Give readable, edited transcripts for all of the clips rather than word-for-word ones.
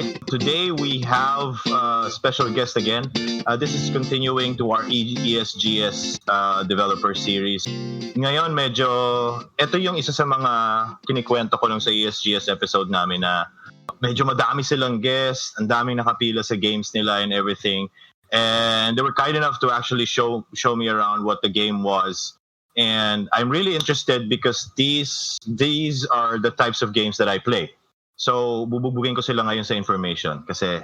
right, today we have a special guest again. This is continuing to our ESGS developer series. Ngayon, ito yung isa sa mga kinikwento ko nung sa ESGS episode namin na medyo madami silang guests, ang daming nakapila sa games nila and everything. And they were kind enough to actually show me around what the game was. And I'm really interested because these are the types of games that I play. So, bububugin ko sila ngayon sa information kasi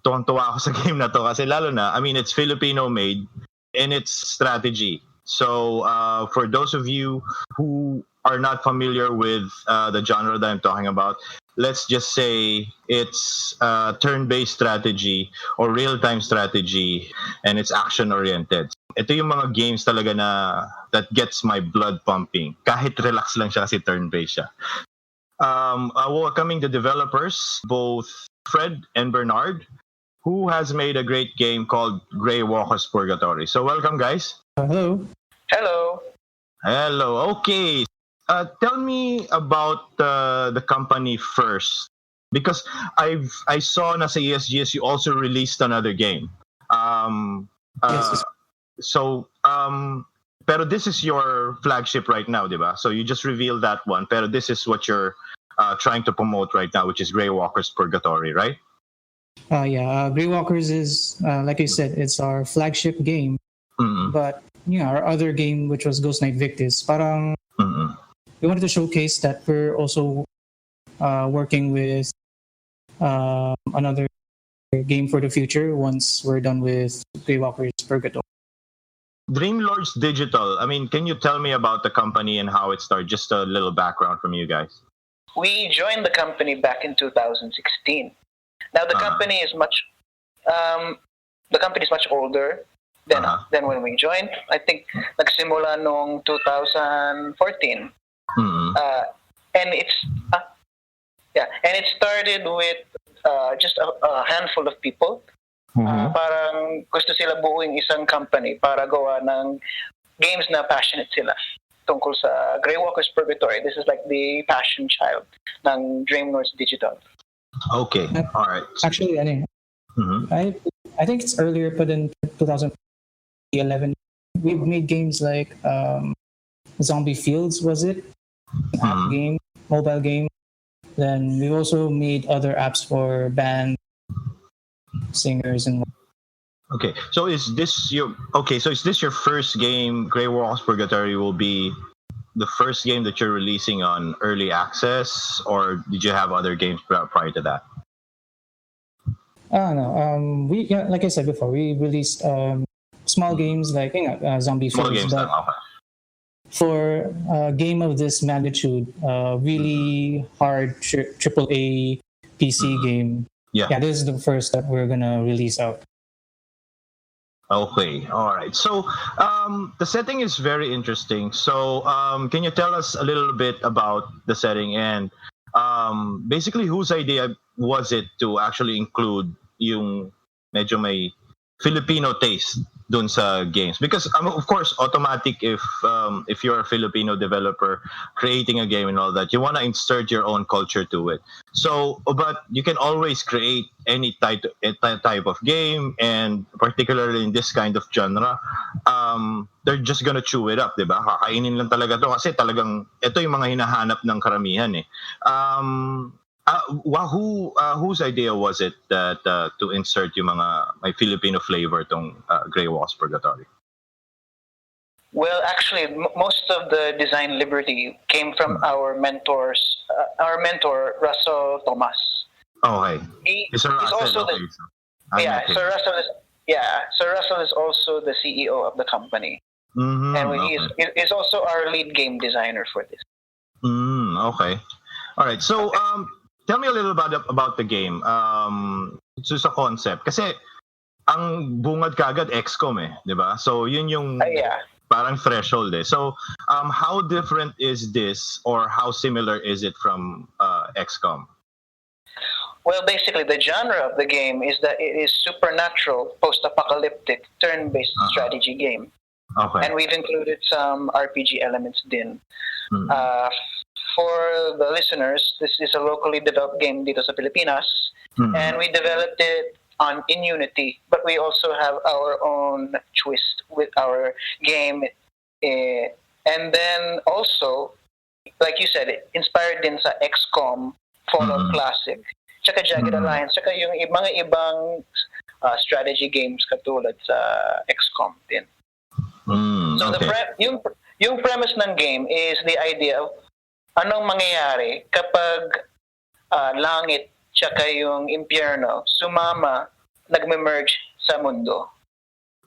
tuwang-tuwa ako sa game na to kasi lalo na, I mean, it's Filipino-made and it's strategy. So, for those of you who are not familiar with the genre that I'm talking about, let's just say it's turn-based strategy or real-time strategy and it's action-oriented. Ito yung mga games talaga na that gets my blood pumping. Kahit relax lang siya kasi turn-based siya. Welcoming the developers, both Fred and Bernard, who has made a great game called Graywalkers Purgatory. So welcome, guys. Hello. Hello. Hello. Okay. Tell me about the company first, because I saw na sa ESGS you also released another game. Yes. So pero this is your flagship right now, diba? So you just revealed that one, pero this is what you're trying to promote right now, which is Graywalkers Purgatory, right? Graywalkers is, like you said, it's our flagship game. Mm-hmm. But our other game, which was Knight Victis, parang we wanted to showcase that we're also working with another game for the future once we're done with Graywalkers Purgatory. Dreamlords Digital. I mean, can you tell me about the company and how it started? Just a little background from you guys. We joined the company back in 2016. Now the company is much older than when we joined. I think nagsimula nung 2014. And it started with just a handful of people. Parang gusto sila buuing isang company para gawa ng games na passionate sila tungkol sa Graywalkers Purgatory. This is like the passion child ng Dreamlords Digital. Okay, all right. Actually, I think it's earlier, but in 2011, we've made games like Zombie Fields, was it? App game, mobile game. Then we also made other apps for bands, singers, and. Okay, so is this your first game? Graywalkers Purgatory will be the first game that you're releasing on early access, or did you have other games prior to that? No. Like I said before, we released small games like Zombie Small Fields, games, but for a game of this magnitude, really hard AAA PC game. Yeah, this is the first that we're gonna release out. Okay, all right. So the setting is very interesting. So can you tell us a little bit about the setting and basically whose idea was it to actually include yung medyo may Filipino taste dun sa games? Because of course, automatic if you're a Filipino developer creating a game and all that, you want to insert your own culture to it. So, but you can always create any type of game, and particularly in this kind of genre, they're just gonna chew it up, diba? Kakainin lang talaga to kasi talagang ito yung mga hinahanap ng karamihan eh. Whose idea was it that to insert yung may Filipino flavor tong Graywalkers Purgatory? Well, actually, most of the design liberty came from our mentor Russell Thomas. Okay. Sir Russell is also the CEO of the company, and he's also our lead game designer for this. Okay. All right. So, tell me a little about the game. So sa concept, kasi ang bungad kagad XCOM eh, di ba? So yun yung parang threshold eh. So how different is this, or how similar is it from XCOM? Well, basically, the genre of the game is that it is supernatural, post-apocalyptic, turn-based strategy game. Okay. And we've included some RPG elements din. for the listeners, this is a locally developed game dito sa Pilipinas, and we developed it in Unity, but we also have our own twist with our game, and then also, like you said, inspired din sa XCOM, Fallout Classic, tsaka Jagged Alliance, tsaka yung mga ibang strategy games katulad sa XCOM din. So yung premise ng game is the idea of anong mangyayari kapag langit tsaka yung impyerno sumama, nagme-merge sa mundo.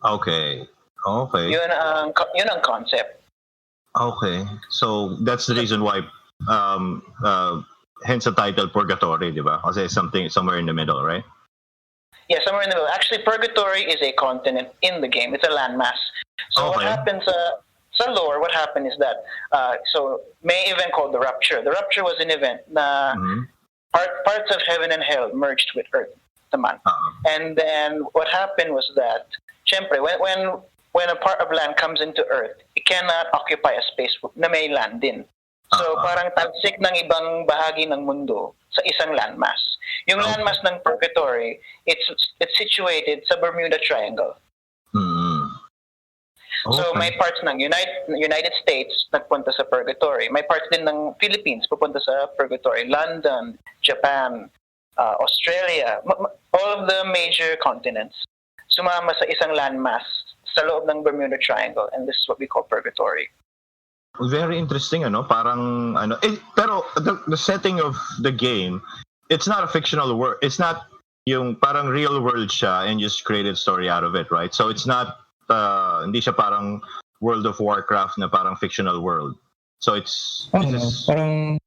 Okay. Yun ang concept. Okay. So that's the reason why hence the title Purgatory, di ba? Kasi somewhere in the middle, right? Yeah, somewhere in the middle. Actually, Purgatory is a continent in the game. It's a landmass. So what happens sa lore, what happened is that so may event called the Rapture. The Rapture was an event na parts of heaven and hell merged with earth naman. And then what happened was that syempre when a part of land comes into earth, it cannot occupy a space na may land din. So parang talsik ng ibang bahagi ng mundo sa isang landmass. Yung landmass ng Purgatory, it's situated sa Bermuda Triangle. So may parts ng United States nagpunta sa Purgatory. May parts din ng Philippines pupunta sa Purgatory. London, Japan, Australia, all of the major continents sumama sa isang landmass sa loob ng Bermuda Triangle, and this is what we call Purgatory. Very interesting, parang pero the setting of the game, it's not a fictional world. It's not yung parang real world siya and just created story out of it, right? So it's not hindi siya parang World of Warcraft na parang fictional world. So it's parang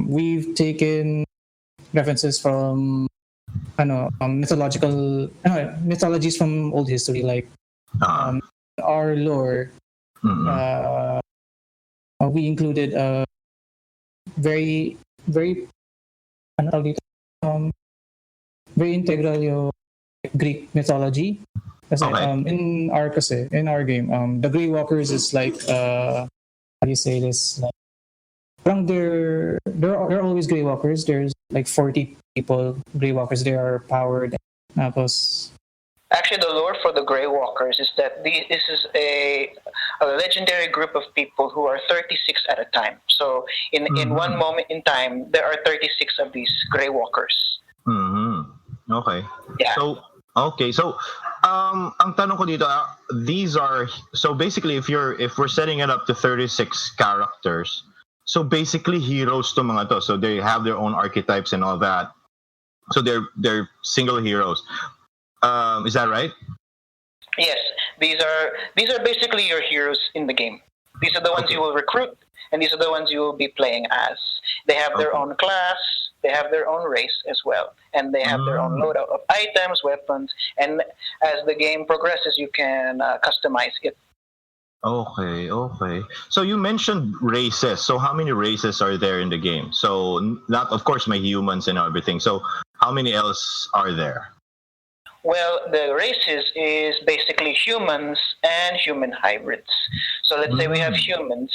we've taken references from mythologies from old history, like our lore. We included very very very integral yung Greek mythology. Kasi in our game, the Graywalkers is like how do you say this? Like, they're always Graywalkers. There's like 40 people Graywalkers. They are powered. Actually, the lore for the Graywalkers is that this is a legendary group of people who are 36 at a time. So in one moment in time, there are 36 of these Graywalkers. Okay. Yeah. So ang tanong ko dito, these are so basically if we're setting it up to 36 characters, so basically heroes to mga to. So they have their own archetypes and all that. So they're single heroes. Is that right? Yes, these are basically your heroes in the game. These are the ones you will recruit, and these are the ones you will be playing as. They have their own class, they have their own race as well, and they have their own loadout of items, weapons, and as the game progresses, you can customize it. Okay. So you mentioned races. So how many races are there in the game? So not, of course, my humans and everything. So how many else are there? Well, the races is basically humans and human hybrids. So let's say we have humans.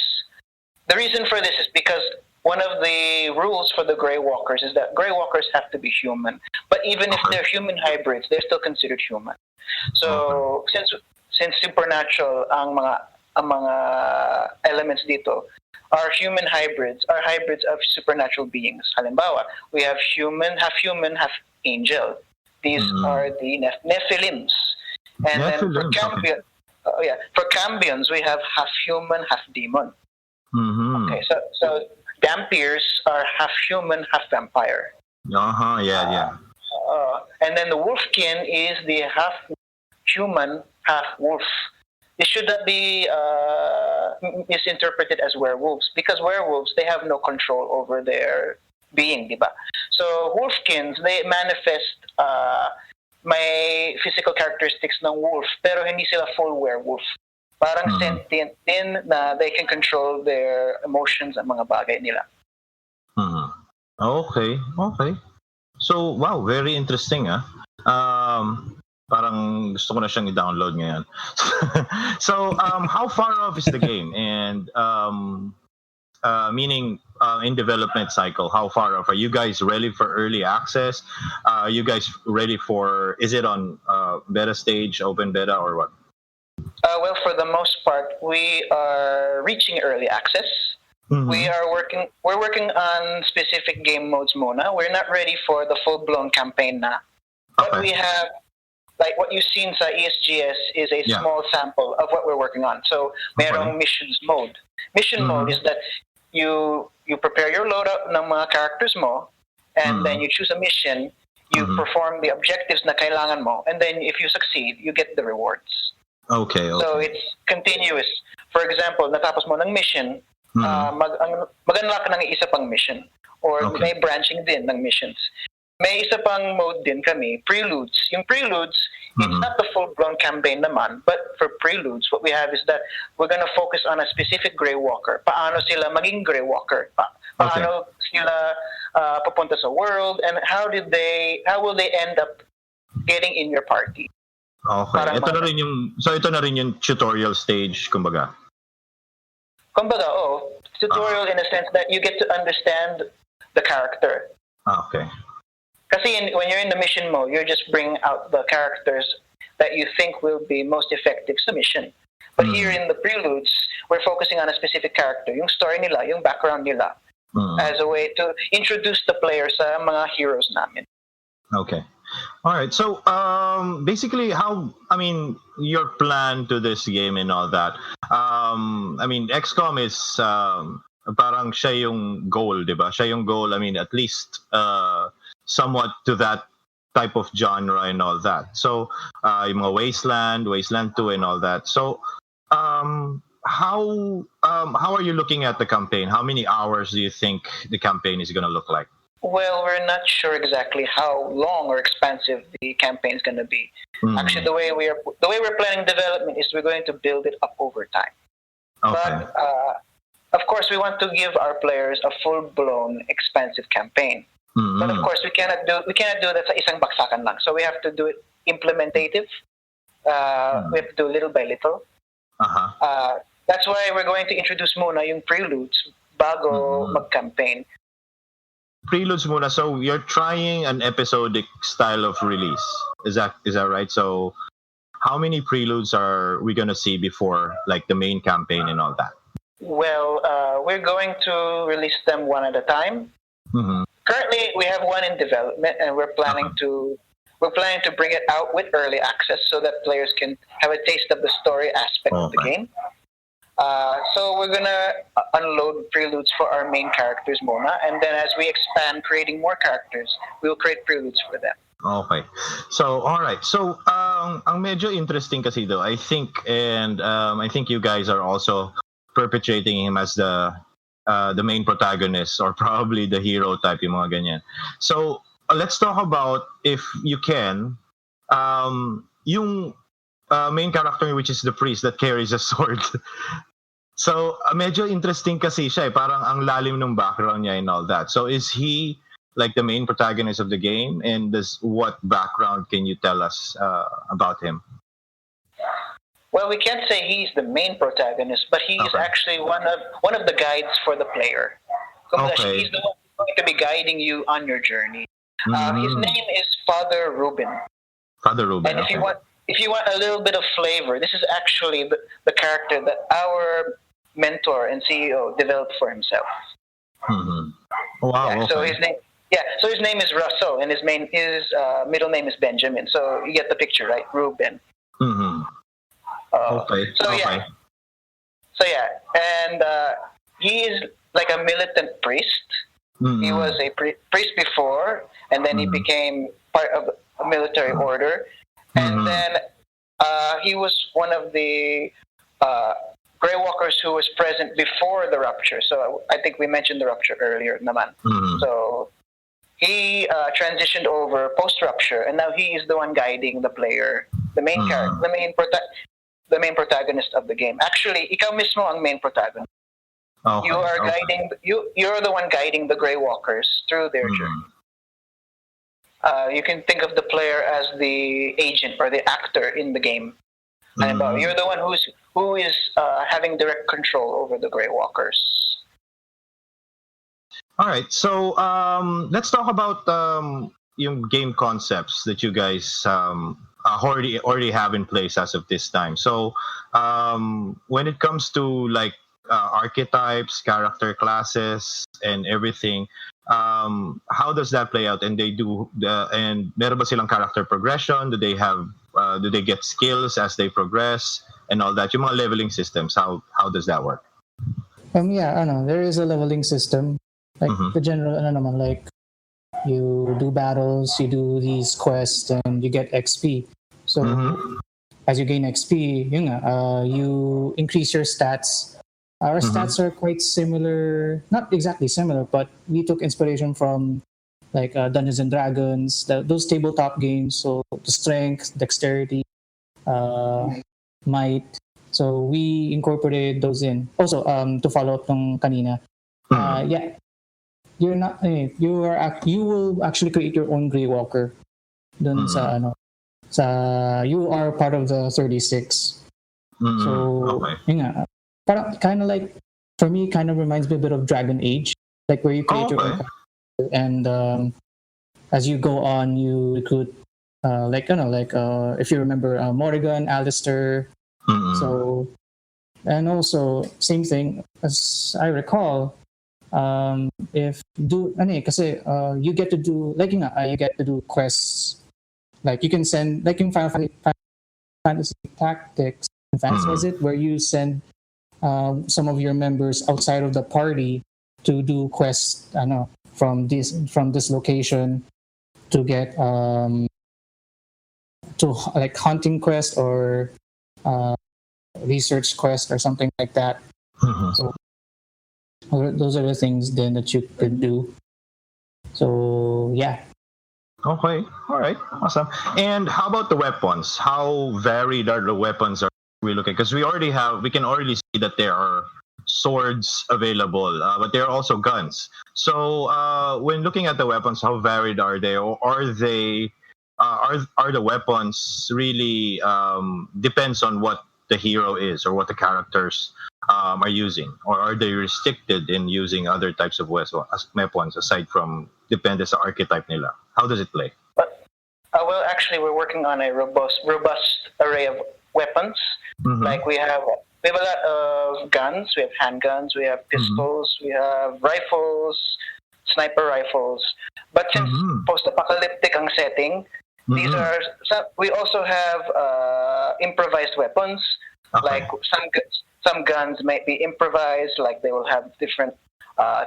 The reason for this is because one of the rules for the Graywalkers is that Graywalkers have to be human. But even if they're human hybrids, they're still considered human. So since supernatural ang mga elements dito, our human hybrids are hybrids of supernatural beings. Halimbawa, we have half human, half angel. These are the Nephilims. And then for Cambions, we have half human, half demon. Okay, so Dampiers are half human, half vampire. And then the Wolfkin is the half human, half wolf. This should not be misinterpreted as werewolves, because werewolves, they have no control over their being, diba? So Wolfkins, they manifest may physical characteristics ng wolf, pero hindi sila full werewolf. Parang sentient din na they can control their emotions and mga bagay nila. Okay. So, wow, very interesting, parang gusto ko na siyang i-download ngayon. So, how far off is the game? And meaning in development cycle, how far off are you guys ready for early access? Are you guys ready for? Is it on beta stage, open beta, or what? Well, for the most part, we are reaching early access. Mm-hmm. We're working on specific game modes muna. We're not ready for the full-blown campaign na. But we have, like what you've seen sa ESGS is a small sample of what we're working on. So, merong missions mode. Mission mode is that you prepare your loadout ng mga characters mo, and then you choose a mission, you perform the objectives na kailangan mo, and then if you succeed, you get the rewards. Okay. So it's continuous. For example, natapos mo ng mission, mag-unlock ng isa pang mission. Or may branching din ng missions. May isa pang mode din kami, preludes. Yung preludes, it's not the full-blown campaign naman, but for preludes, what we have is that we're gonna focus on a specific Graywalker. Paano sila maging Graywalker? Paano sila papunta sa world, and how will they end up getting in your party? Okay. Ito na rin yung tutorial stage, kumbaga. Tutorial in a sense that you get to understand the character. Okay. Kasi when you're in the mission mode, you're just bringing out the characters that you think will be most effective sa mission. But here in the preludes, we're focusing on a specific character, yung story nila, yung background nila, as a way to introduce the player sa mga heroes namin. Okay. All right. So, basically, your plan to this game and all that. XCOM is parang siya yung goal, di ba? Siya yung goal. At least somewhat to that type of genre and all that. So, yung mga Wasteland 2 and all that. So, how are you looking at the campaign? How many hours do you think the campaign is going to look like? Well, we're not sure exactly how long or expansive the campaign is going to be. Actually, the way we're planning development is we're going to build it up over time. Okay. But of course, we want to give our players a full-blown, expansive campaign. But of course, we cannot do that sa isang baksakan lang. So we have to do it implementative. We have to do little by little. That's why we're going to introduce muna yung preludes bago mag-campaign. Preludes muna. So you're trying an episodic style of release. Is that right? So how many preludes are we gonna see before like the main campaign and all that? Well, we're going to release them one at a time. Currently, we have one in development, and we're planning to bring it out with early access so that players can have a taste of the story aspect of the game. So we're gonna unload preludes for our main characters muna, and then as we expand creating more characters, we'll create preludes for them. Okay. So, all right. So, ang medyo interesting kasi though, I think you guys are also perpetrating him as the main protagonist or probably the hero type, yung mga ganyan. So, let's talk about, if you can, yung main character, which is the priest that carries a sword. So, medyo interesting kasi siya, parang ang lalim ng background niya and all that. So, is he like the main protagonist of the game? And what background can you tell us about him? Well, we can't say he's the main protagonist, but he's actually one of the guides for the player. Okay. He's the one who's going to be guiding you on your journey. His name is Father Ruben. Father Ruben. And if you want a little bit of flavor, this is actually the character that our mentor and CEO developed for himself. Wow. Yeah, so his name is Russell, and his middle name is Benjamin. So you get the picture, right? Ruben. And he is like a militant priest. He was a priest before, and then he became part of a military order. And then he was one of the Graywalkers who was present before the rupture. So I think we mentioned the rupture earlier, naman. So he transitioned over post-rupture, and now he is the one guiding the player, the main character, the main protagonist of the game. Actually, ikaw mismo ang main protagonist. You are guiding. You're the one guiding the Graywalkers through their journey. You can think of the player as the agent or the actor in the game. You're the one who is having direct control over the Graywalkers. All right, so let's talk about yung game concepts that you guys already have in place as of this time. So when it comes to like archetypes, character classes, and everything, how does that play out? And and meron ba silang character progression? Do they get skills as they progress and all that? Yung mga leveling systems, how does that work? Yeah, there is a leveling system. Like the general, like you do battles, you do these quests, and you get XP. So as you gain XP, you increase your stats. Our stats are quite similar, not exactly similar, but we took inspiration from like Dungeons and Dragons, those tabletop games. So the strength, dexterity, might. So we incorporated those in. Also, to follow up ng kanina, yeah, you will actually create your own Graywalker. Dun you are part of the 36. So kind of like, for me, kind of reminds me a bit of Dragon Age, like where you create your own character, and as you go on, you recruit if you remember Morrigan, Alistair. So, and also same thing as I recall. You get to do you get to do quests. Like you can send, like in Final Fantasy Tactics, was it, where you send some of your members outside of the party to do quests. From this location to get to like hunting quest or research quest or something like that. So those are the things then that you could do. So yeah. Okay. All right. Awesome. And how about the weapons? How varied are the weapons? Are we looking? Because we can already see that there are swords available, but there are also guns. So when looking at the weapons, how varied are they? Or are they? Are the weapons really depends on what the hero is or what the characters are using, or are they restricted in using other types of weapons aside from depende sa archetype nila? How does it play? Well, actually, we're working on a robust array of weapons. Like we have a lot of guns. We have handguns. We have pistols. We have rifles, sniper rifles. But since post-apocalyptic ang setting, these are. We also have improvised weapons. Okay. Like some guns might be improvised. Like they will have different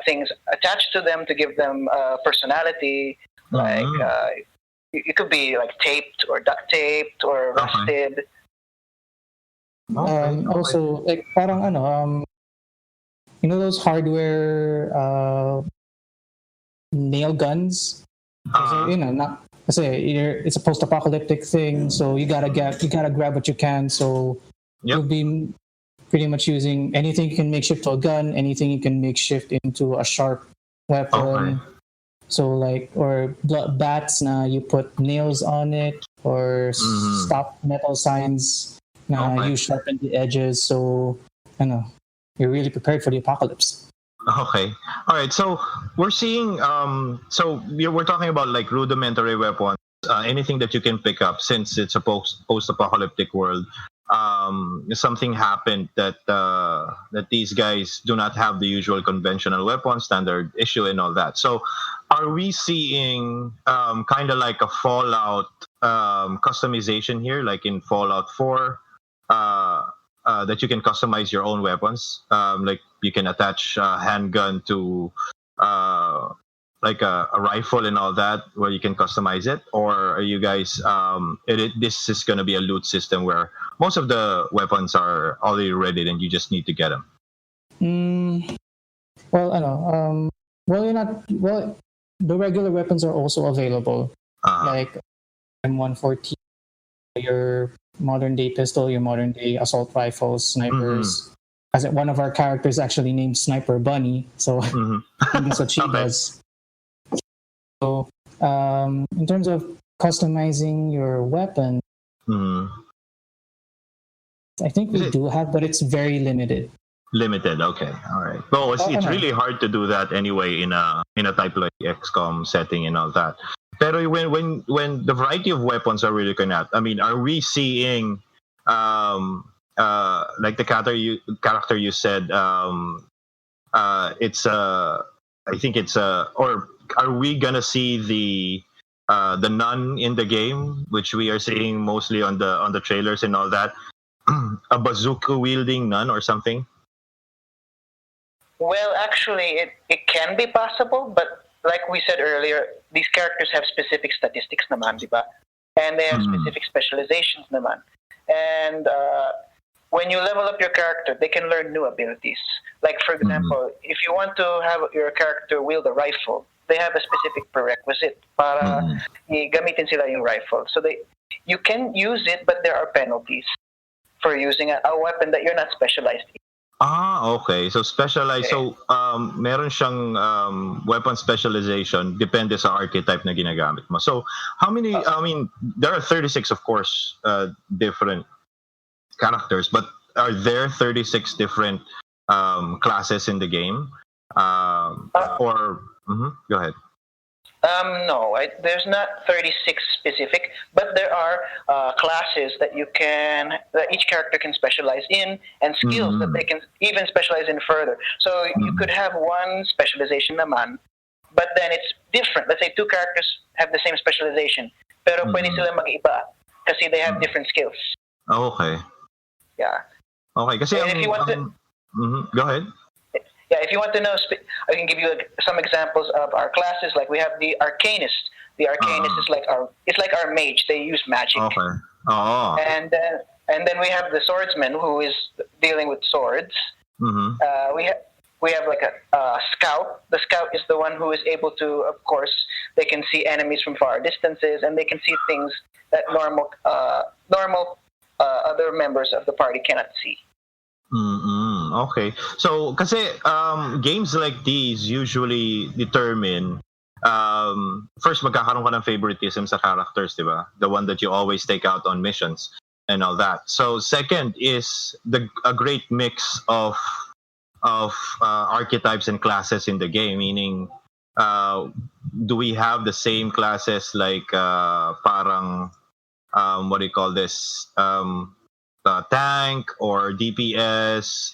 things attached to them to give them personality. Like it could be like taped or duct taped or rusted. Also, like parang those hardware nail guns. It's a post-apocalyptic thing, so you gotta grab what you can. So you'll be pretty much using anything you can make shift to a gun, anything you can make shift into a sharp weapon. Okay. So like, or bats na you put nails on it, or stop metal signs na you sharpen the edges. So you're really prepared for the apocalypse. Okay. All right. So we're seeing. We're talking about like rudimentary weapons, anything that you can pick up since it's a post-apocalyptic world. Something happened that these guys do not have the usual conventional weapon, standard issue, and all that. So, are we seeing kind of like a Fallout customization here, like in Fallout 4? That you can customize your own weapons. Like you can attach a handgun to like a rifle and all that, where you can customize it. Or are you guys? This is going to be a loot system where most of the weapons are already ready, and you just need to get them. Well, I know. You're not. Well, the regular weapons are also available, like M114, your modern day pistol, your modern day assault rifles, snipers. As one of our characters actually named Sniper Bunny, so that's what she does. So, in terms of customizing your weapon, I think we do have, but it's very limited. Limited. Okay. All right. Well, it's really hard to do that anyway in a type like XCOM setting and all that. Pero when the variety of weapons are really looking at, I mean, are we seeing like the character you said it's I think it's or are we gonna see the nun in the game, which we are seeing mostly on the trailers and all that, a bazooka wielding nun or something? Well, actually, it can be possible, but like we said earlier, these characters have specific statistics naman, di ba? And they have specific specializations naman. And when you level up your character, they can learn new abilities. Like, for example, if you want to have your character wield a rifle, they have a specific prerequisite para gamitin sila yung rifle. So you can use it, but there are penalties for using a weapon that you're not specialized in. Okay. So specialized. Okay. So meron siyang weapon specialization depende sa archetype na ginagamit mo. So how many? I mean, there are 36, of course, different characters, but are there 36 different classes in the game? Or go ahead. No, there's not 36 specific, but there are classes that each character can specialize in, and skills that they can even specialize in further. So you could have one specialization naman, but then it's different. Let's say two characters have the same specialization, pero pwede sila mag-iba kasi they have different skills. Okay. Yeah. Okay, kasi if you want to, go ahead. Yeah, if you want to know, I can give you some examples of our classes. Like we have the Arcanist. The Arcanist is like our mage. They use magic. Okay. Oh. And then we have the Swordsman, who is dealing with swords. We have like a Scout. The Scout is the one who is able to, of course, they can see enemies from far distances, and they can see things that normal other members of the party cannot see. Okay. So, kasi games like these usually determine first magkakaroon ka ng favoritism sa characters, di ba? The one that you always take out on missions and all that. So, second is a great mix of archetypes and classes in the game, meaning do we have the same classes like parang what do you call this? Tank or DPS,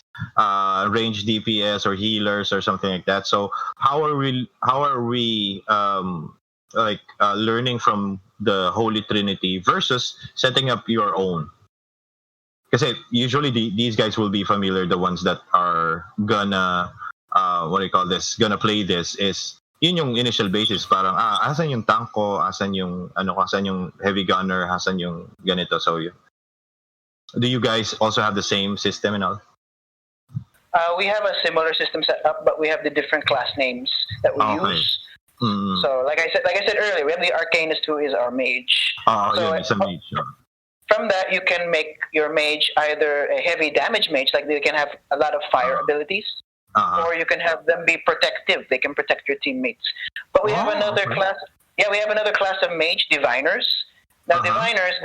range DPS or healers or something like that. So how are we learning from the Holy Trinity versus setting up your own? Because usually these guys will be familiar. The ones that are gonna gonna play this is yun yung initial basis. Parang asan yung tank ko, asan yung heavy gunner, asan yung ganito. So do you guys also have the same system and all? We have a similar system set up, but we have the different class names that we use. So, like I said earlier, we have the Arcanist, who is our mage. It's a mage. From that, you can make your mage either a heavy damage mage, like they can have a lot of fire abilities, or you can have them be protective. They can protect your teammates. But we have another class. Yeah, we have another class of Mage Diviners. Now, Diviners,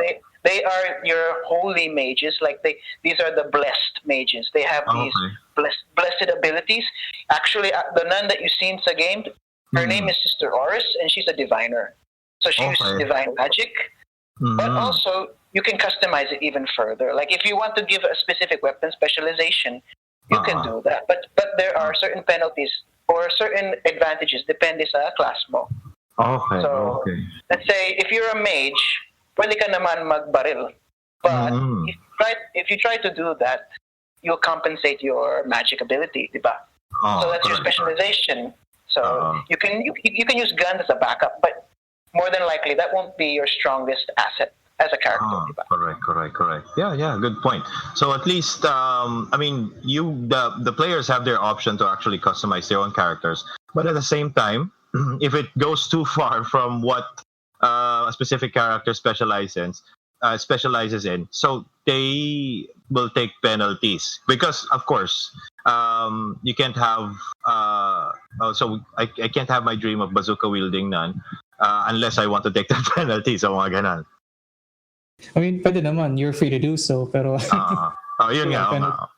they are your holy mages. Like these are the blessed mages. They have these blessed abilities. Actually, the nun that you see in the game, her name is Sister Oris, and she's a diviner. So she uses divine magic. But also, you can customize it even further. Like if you want to give a specific weapon specialization, you can do that. But there are certain penalties or certain advantages depende sa class mo. So, let's say if you're a mage, pwede ka naman magbaril. But if you try to do that, you'll compensate your magic ability, diba? So that's your specialization. So you can use guns as a backup, but more than likely that won't be your strongest asset as a character. Diba? Correct. Yeah, good point. So at least I mean, the players have their option to actually customize their own characters, but at the same time, if it goes too far from what a specific character specializes in, so they will take penalties because, of course, you can't have. So I can't have my dream of bazooka wielding nun unless I want to take the penalty. So mga ganon. I mean, pwede naman. You're free to do so, pero. Yun nga.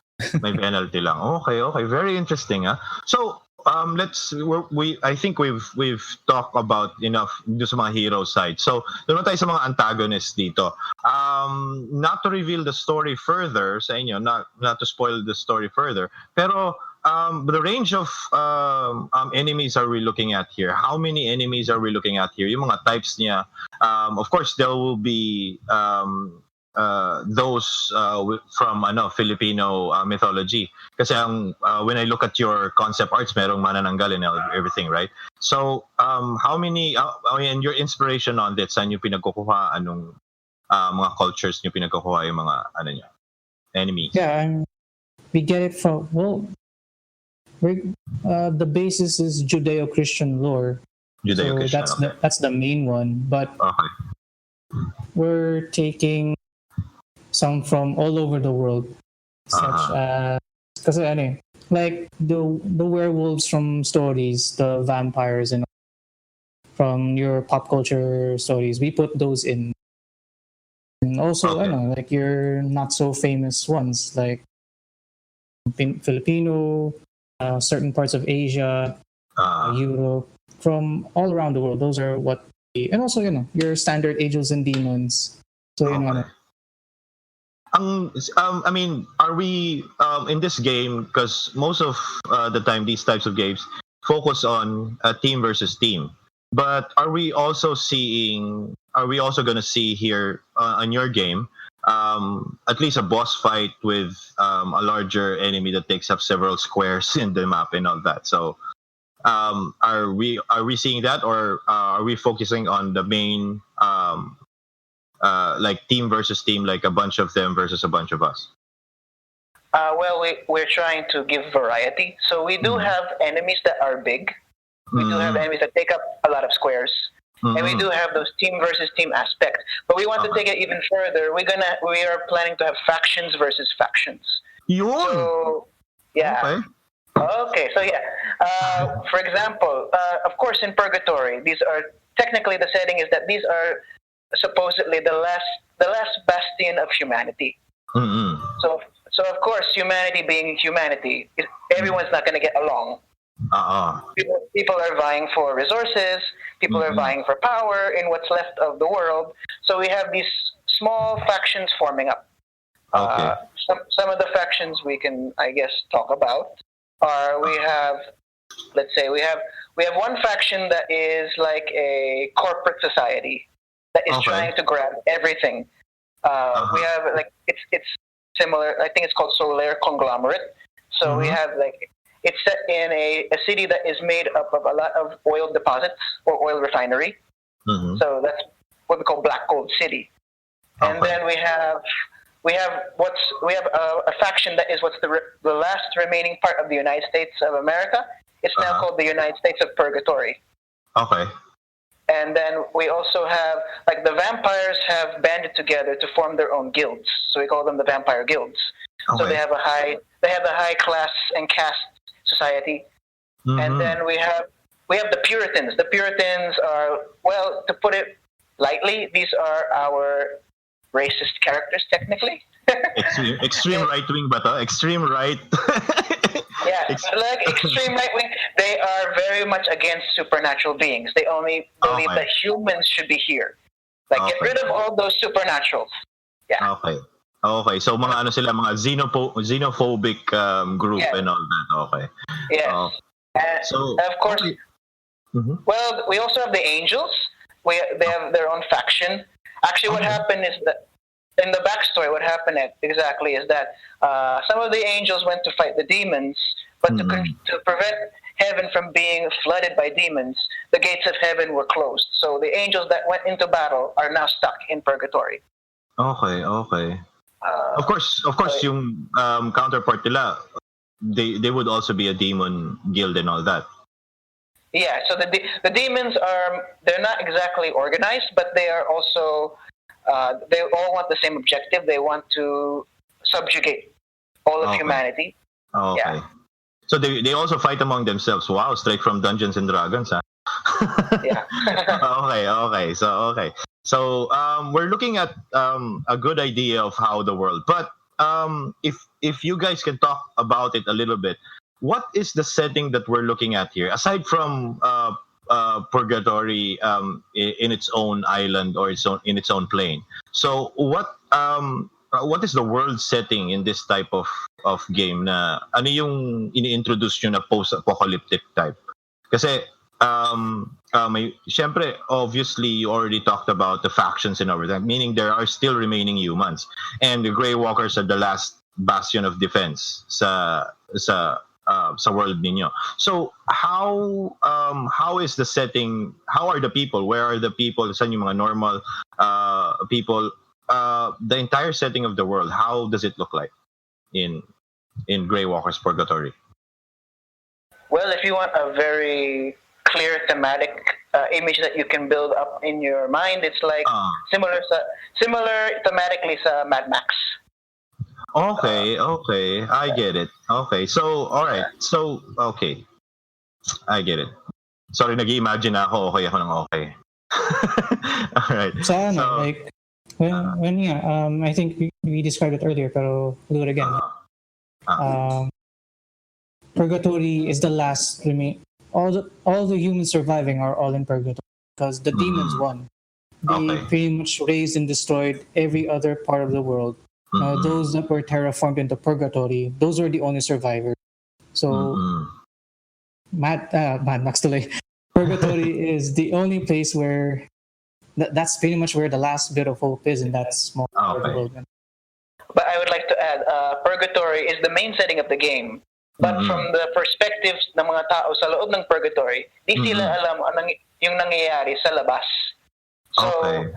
May penalty lang. Okay. Very interesting, ah. So, I think we've talked about enough do sa mga hero side. So, doon tayo sa mga antagonists dito. Not to reveal the story further sa inyo, not to spoil the story further, pero the range of enemies are we looking at here? How many enemies are we looking at here? Yung mga types niya. Of course, there will be those from Filipino mythology. Kasi when I look at your concept arts, merong manananggal and everything, right? So, how many, and your inspiration on that, saan nyo pinagkukuha, anong mga cultures nyo pinagkukuha yung mga, enemies? Yeah, we get it from, the basis is Judeo-Christian lore. Judeo-Christian, so that's the main one, but we're taking some from all over the world, such as like the werewolves from stories, the vampires, and from your pop culture stories. We put those in, and also like your not so famous ones, like Filipino, certain parts of Asia, Europe, from all around the world. Those are what, and also your standard angels and demons. So I mean, are we in this game, because most of the time these types of games focus on team versus team, but are we also going to see here on your game at least a boss fight with a larger enemy that takes up several squares in the map and all that? So are we seeing that, or are we focusing on the main like team versus team, like a bunch of them versus a bunch of us? Well, we're trying to give variety. So we do have enemies that are big. We do have enemies that take up a lot of squares. And we do have those team versus team aspect. But we want to take it even further. We are planning to have factions versus factions. So, yeah. Okay, so yeah. For example, of course in Purgatory, technically the setting is that these are supposedly the last bastion of humanity. So of course, humanity being humanity, everyone's not going to get along. People are vying for resources. People are vying for power in what's left of the world. So we have these small factions forming up. Some of the factions we can, I guess, talk about are we have one faction that is like a corporate society that is trying to grab everything. We have it's similar. I think it's called Solar Conglomerate. So we have it's set in a city that is made up of a lot of oil deposits or oil refinery. So that's what we call Black Gold City. And then we have a faction that is the last remaining part of the United States of America. It's now called the United States of Purgatory. And then we also have, the vampires have banded together to form their own guilds. So we call them the vampire guilds. So they have a high class and caste society. And then we have the Puritans. The Puritans are, well, to put it lightly, these are our racist characters, technically. extreme right wing, but extreme right. Yeah, extreme right wing. They are very much against supernatural beings. They only believe that humans should be here. Get rid of all those supernaturals. Yeah. Okay. So mga sila, mga xenophobic group and all that. Okay. Yes. So of course. Well, we also have the angels. They have their own faction. Actually, what happened is that in the backstory, what happened exactly is that some of the angels went to fight the demons, but to prevent heaven from being flooded by demons, the gates of heaven were closed. So the angels that went into battle are now stuck in Purgatory. Okay. Of course, yung counterpart nila, they would also be a demon guild and all that. Yeah, so the demons they're not exactly organized, but they are also they all want the same objective. They want to subjugate all of humanity. Okay. Yeah. So they also fight among themselves. Wow, straight from Dungeons and Dragons, huh? Yeah. Okay. So we're looking at a good idea of how the world. But if you guys can talk about it a little bit, what is the setting that we're looking at here aside from Purgatory in its own island or in its own plane? So what is the world setting in this type of game? Na ano yung ini-introduce nyo na post-apocalyptic type? Kasi syempre, obviously, you already talked about the factions and everything, meaning there are still remaining humans. And the Graywalkers are the last bastion of defense sa world ninyo. So, how is the setting? How are the people? Where are the people? Saan yung mga normal people? The entire setting of the world, how does it look like in Graywalkers Purgatory? Well, if you want a very clear thematic image that you can build up in your mind, it's like similar thematically sa Mad Max. Okay, I get it. Okay, so alright, so okay, I get it. Sorry, nag-imagine ako ng okay. Alright. So, like when I think we described it earlier, pero we'll do it again. Purgatory is the last remain. All the humans surviving are all in Purgatory because the demons won. They pretty much raised and destroyed every other part of the world. Those that were terraformed into Purgatory, those were the only survivors. So, Mad Max delay. Purgatory is the only place where that's pretty much where the last bit of hope is in that small part of the world. But I would like to add, Purgatory is the main setting of the game. But from the perspectives ng mga tao sa loob ng Purgatory, di sila alam yung nangyayari sa labas. So,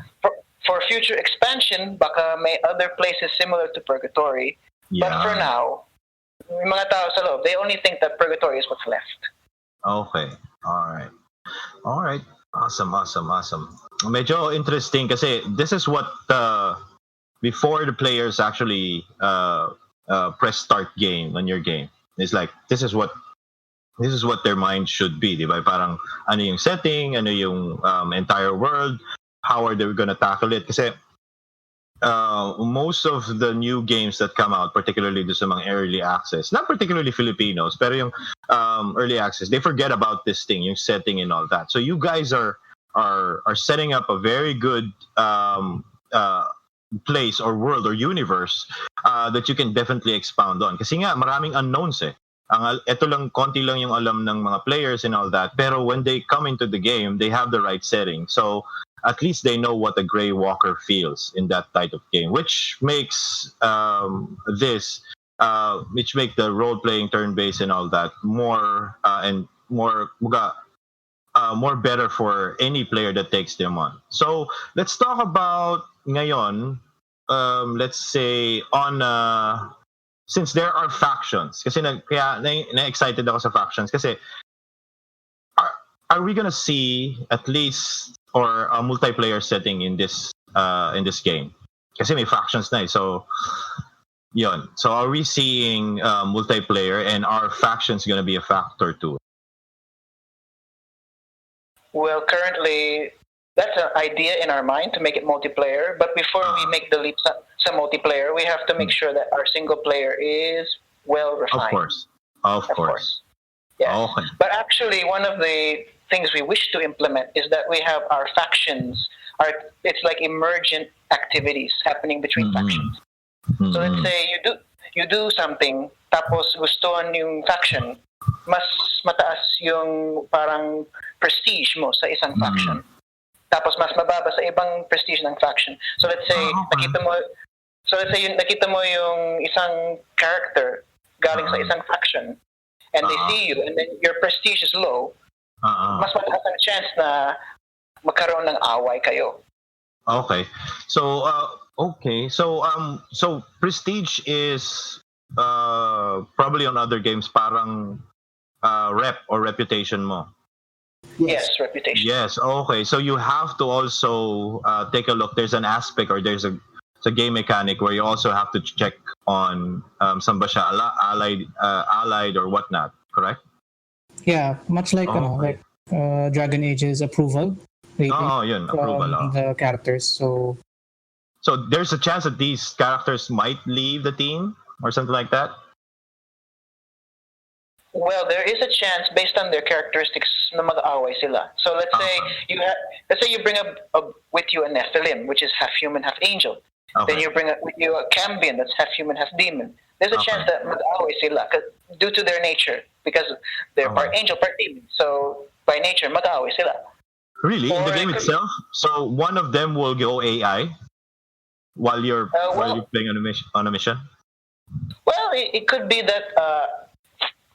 for future expansion, baka may other places similar to Purgatory. Yeah. But for now, yung mga tao sa loob, they only think that Purgatory is what's left. Okay. All right. Awesome. Medyo interesting kasi this is what before the players actually press start game on your game. It's like this is what their mind should be, di ba? Parang ano yung setting, ano yung entire world, how are they gonna tackle it? Kasi most of the new games that come out, particularly sa mga early access, not particularly Filipinos, pero yung early access, they forget about this thing, yung setting and all that. So you guys are setting up a very good place or world or universe that you can definitely expound on. Kasi nga, maraming unknowns eh. Ito lang, konti lang yung alam ng mga players and all that. Pero when they come into the game, they have the right setting. So at least they know what a Graywalker feels in that type of game, which makes which make the role-playing turn-based and all that more better for any player that takes them on. So let's talk about ngayon, let's say on since there are factions, kasi kaya na-excited ako sa factions kasi are we gonna see at least or a multiplayer setting in this game? Kasi may factions na eh. So yun. So are we seeing multiplayer, and are factions gonna be a factor too? Well, currently, that's an idea in our mind to make it multiplayer. But before we make the leap sa multiplayer, we have to make sure that our single player is well refined. Of course. Yes. Okay. But actually, one of the things we wish to implement is that we have our factions. It's like emergent activities happening between factions. So let's say you do something, tapos gustuhan yung faction, mas mataas yung parang prestige mo sa isang faction. Tapos mas mababa sa ibang prestige ng faction. So let's say nakita mo yung isang character galing sa isang faction, and they see you, and then your prestige is low. Mas mataas ang chance na magkaroon ng away kayo. Okay. So so prestige is probably on other games parang rep or reputation mo. Yes, reputation. Yes, okay. So you have to also take a look. There's an aspect, or there's a game mechanic where you also have to check on saan ba siya allied or whatnot, correct? Yeah, much like Dragon Age's approval. Yun, approval. The characters. So So there's a chance that these characters might leave the team or something like that. Well, there is a chance based on their characteristics na mag-aaway sila. So let's say you bring with you a Nephilim, which is half human, half angel. Then you bring with you a Cambion that's half human, half demon. There's a chance that mag-aaway sila due to their nature, because they're part angel, part demon. So by nature, mag-aaway sila. Really? In the game itself? So one of them will go AI while you're playing on a mission? Well, it could be that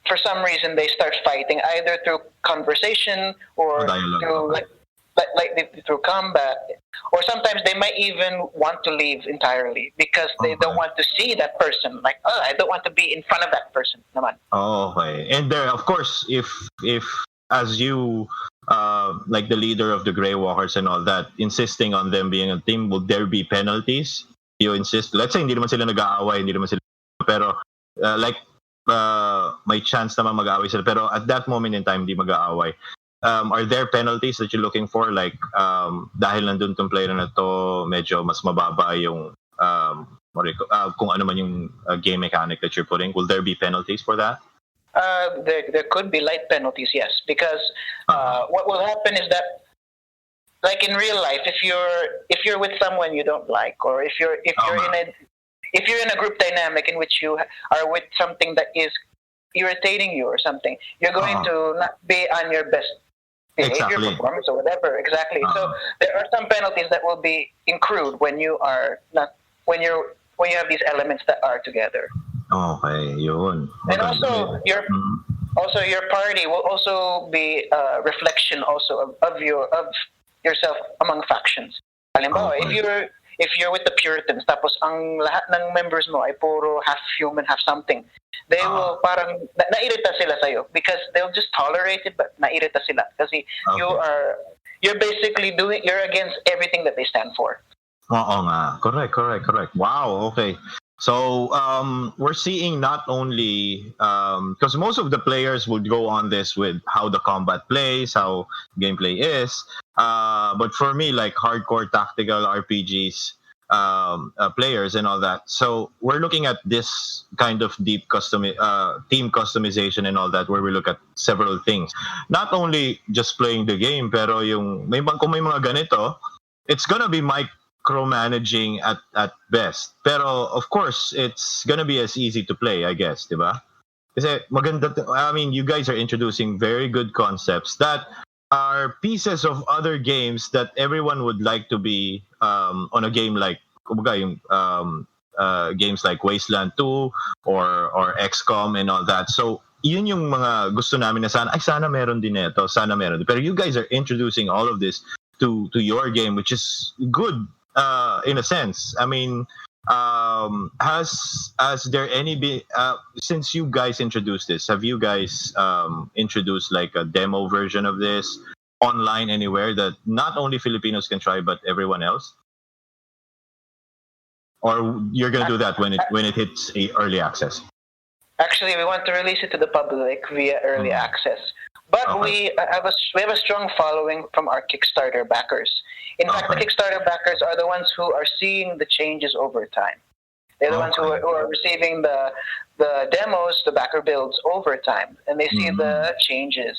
for some reason they start fighting either through conversation or through through combat, or sometimes they might even want to leave entirely because they don't want to see that person. Like, I don't want to be in front of that person. Naman. Oh, okay. And there, of course, if as you like the leader of the Graywalkers and all that, insisting on them being a team, will there be penalties? You insist. Let's say hindi naman sila nag-aaway, hindi naman sila, pero may chance naman mag-aaway sila, pero at that moment in time, hindi mag-aaway. Are there penalties that you're looking for? Like, dahil nandun tong player na to, medyo mas mababa yung, kung ano man yung game mechanic that you're putting, will there be penalties for that? There could be light penalties, yes. Because what will happen is that, like in real life, if you're with someone you don't like, or if you're in a group dynamic in which you are with something that is irritating you or something, you're going to not be on your best behavior, performance, or whatever. Exactly. So there are some penalties that will be accrued when you have these elements that are together. Okay, yun. And also your party will also be a reflection also of yourself among factions. Halimbawa, if you're with the Puritans, tapos ang lahat ng members mo ay puro half human, half something, they will parang nairita sila sa'yo because they'll just tolerate it, but nairita sila kasi you're basically you're against everything that they stand for. Oo nga. Correct. Wow, okay. So we're seeing not only because most of the players would go on this with how the combat plays, how gameplay is, but for me, like hardcore tactical RPGs players and all that, so we're looking at this kind of deep team customization and all that, where we look at several things, not only just playing the game, pero kung may mga ganito, it's gonna be micromanaging at best. Pero of course, it's gonna be as easy to play, I guess, diba? Kasi maganda. I mean, you guys are introducing very good concepts that are pieces of other games that everyone would like to be on a game like games like Wasteland 2 or XCOM and all that. So yun yung mga gusto namin na sana meron din ito, sana meron din. Pero you guys are introducing all of this to your game, which is good in a sense. I mean, has there any since you guys introduced this, have you guys introduced like a demo version of this online anywhere that not only Filipinos can try but everyone else? Or you're gonna do that when it hits early access? Actually, we want to release it to the public via early access, but we have a strong following from our Kickstarter backers. In fact, the Kickstarter backers are the ones who are seeing the changes over time. They're the ones who are receiving the demos, the backer builds over time, and they see the changes.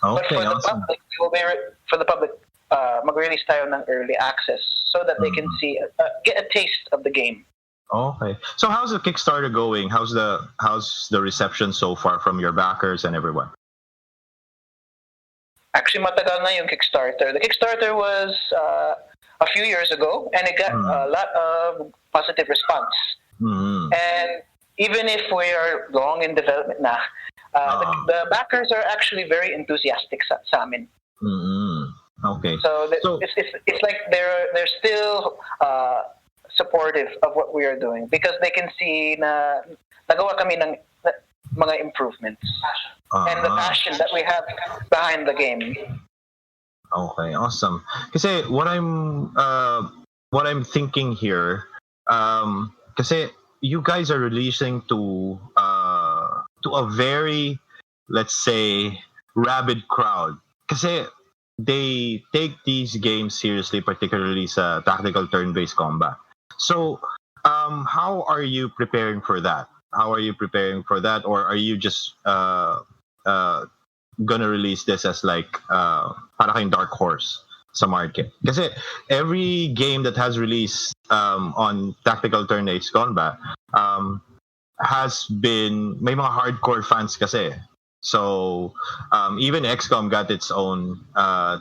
But for the public, we will be mag-release tayo ng early access so that they can see, get a taste of the game. Okay. So how's the Kickstarter going? How's the reception so far from your backers and everyone? Actually, matagal na yung Kickstarter. The Kickstarter was a few years ago, and it got a lot of positive response. And even if we are long in development na, the backers are actually very enthusiastic sa amin. Okay. So it's like they're still supportive of what we are doing because they can see na nagawa kami ng mga improvements and the passion that we have behind the game. Okay, awesome. Kasi what I'm thinking here, kasi you guys are releasing to a very, let's say, rabid crowd. Kasi they take these games seriously, particularly sa tactical turn-based combat. So, how are you preparing for that? Or are you just gonna release this as like para kayong dark horse sa market? Kasi every game that has released on tactical turn-based combat has been may mga hardcore fans kasi. So even XCOM got its own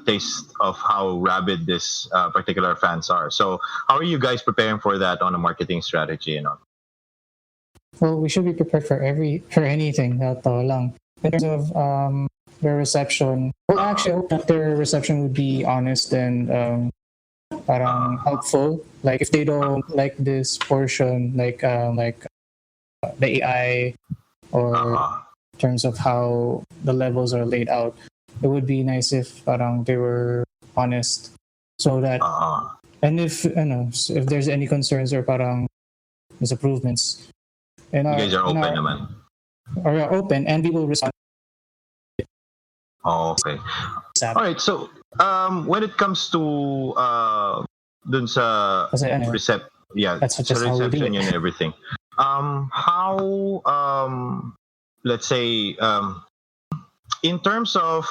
taste of how rabid this particular fans are. So how are you guys preparing for that on a marketing strategy? Well, we should be prepared for anything. Totoo lang. In terms of their reception, well, actually, I hope that their reception would be honest and parang helpful. Like if they don't like this portion, like the AI or in terms of how the levels are laid out, it would be nice if parang they were honest, so that and if if there's any concerns or parang disapprovements, you guys are open naman. Or are open and we will respond. Oh, okay. All right. So when it comes to dun sa reception and everything, how let's say in terms of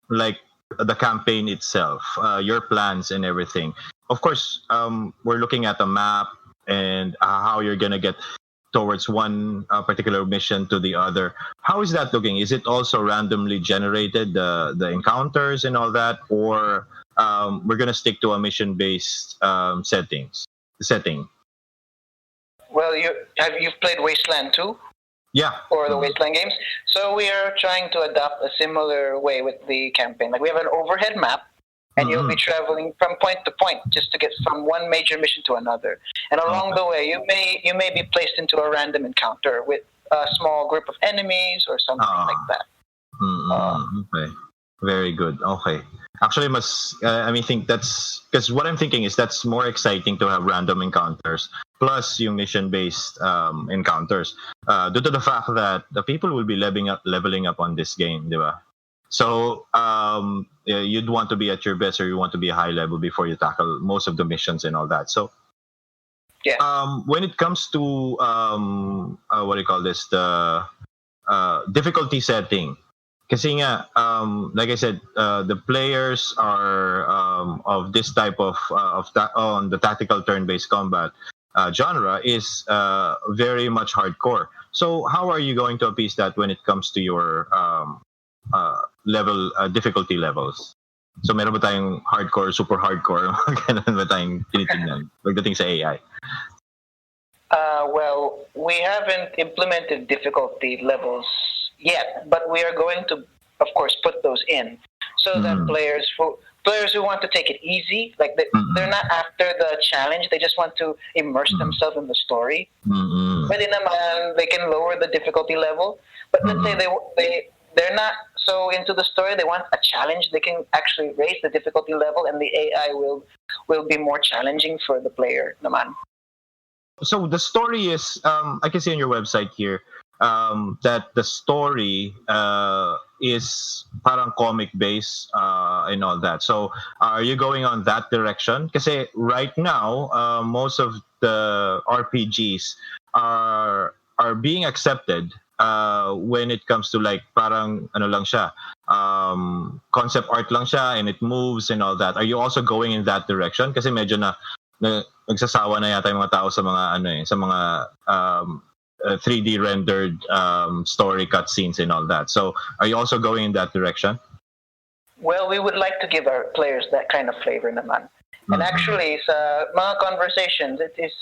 like the campaign itself, your plans and everything, of course we're looking at a map and how you're gonna get towards one particular mission to the other. How is that looking? Is it also randomly generated, the encounters and all that, or we're gonna stick to a mission-based setting? Well, you've played Wasteland 2? Yeah. Or the Wasteland games? So we are trying to adopt a similar way with the campaign. Like we have an overhead map, and you'll be traveling from point to point just to get from one major mission to another. And along the way, you may be placed into a random encounter with a small group of enemies or something like that. Okay, very good. Okay, actually, think that's because what I'm thinking is that's more exciting to have random encounters plus yung mission-based encounters. Due to the fact that the people will be leveling up on this game, di ba? So you'd want to be at your best, or you want to be a high level before you tackle most of the missions and all that. So when it comes to what do you call this, the difficulty setting, kasi nga like I said, the players are of this type of on the tactical turn-based combat genre is very much hardcore. So how are you going to appease that when it comes to your difficulty levels? So meron ba tayong hardcore, super hardcore? Ganun ba tayong tinitingnan pagdating sa AI? Well, we haven't implemented difficulty levels yet, but we are going to, of course, put those in so that players who want to take it easy, like they're not after the challenge, they just want to immerse themselves in the story. Pwede naman, they can lower the difficulty level, but let's say they're not so into the story, they want a challenge, they can actually raise the difficulty level, and the AI will be more challenging for the player naman. So the story is, I can see on your website here that the story is parang comic based and all that. So are you going on that direction? Kasi right now, most of the RPGs are being accepted when it comes to like parang ano lang siya, concept art lang siya and it moves and all that. Are you also going in that direction? Kasi medyo na nagsasawa na yata yung mga tao sa mga sa mga 3D rendered story cutscenes and all that. So are you also going in that direction? Well, we would like to give our players that kind of flavor naman. And actually, sa mga conversations, it is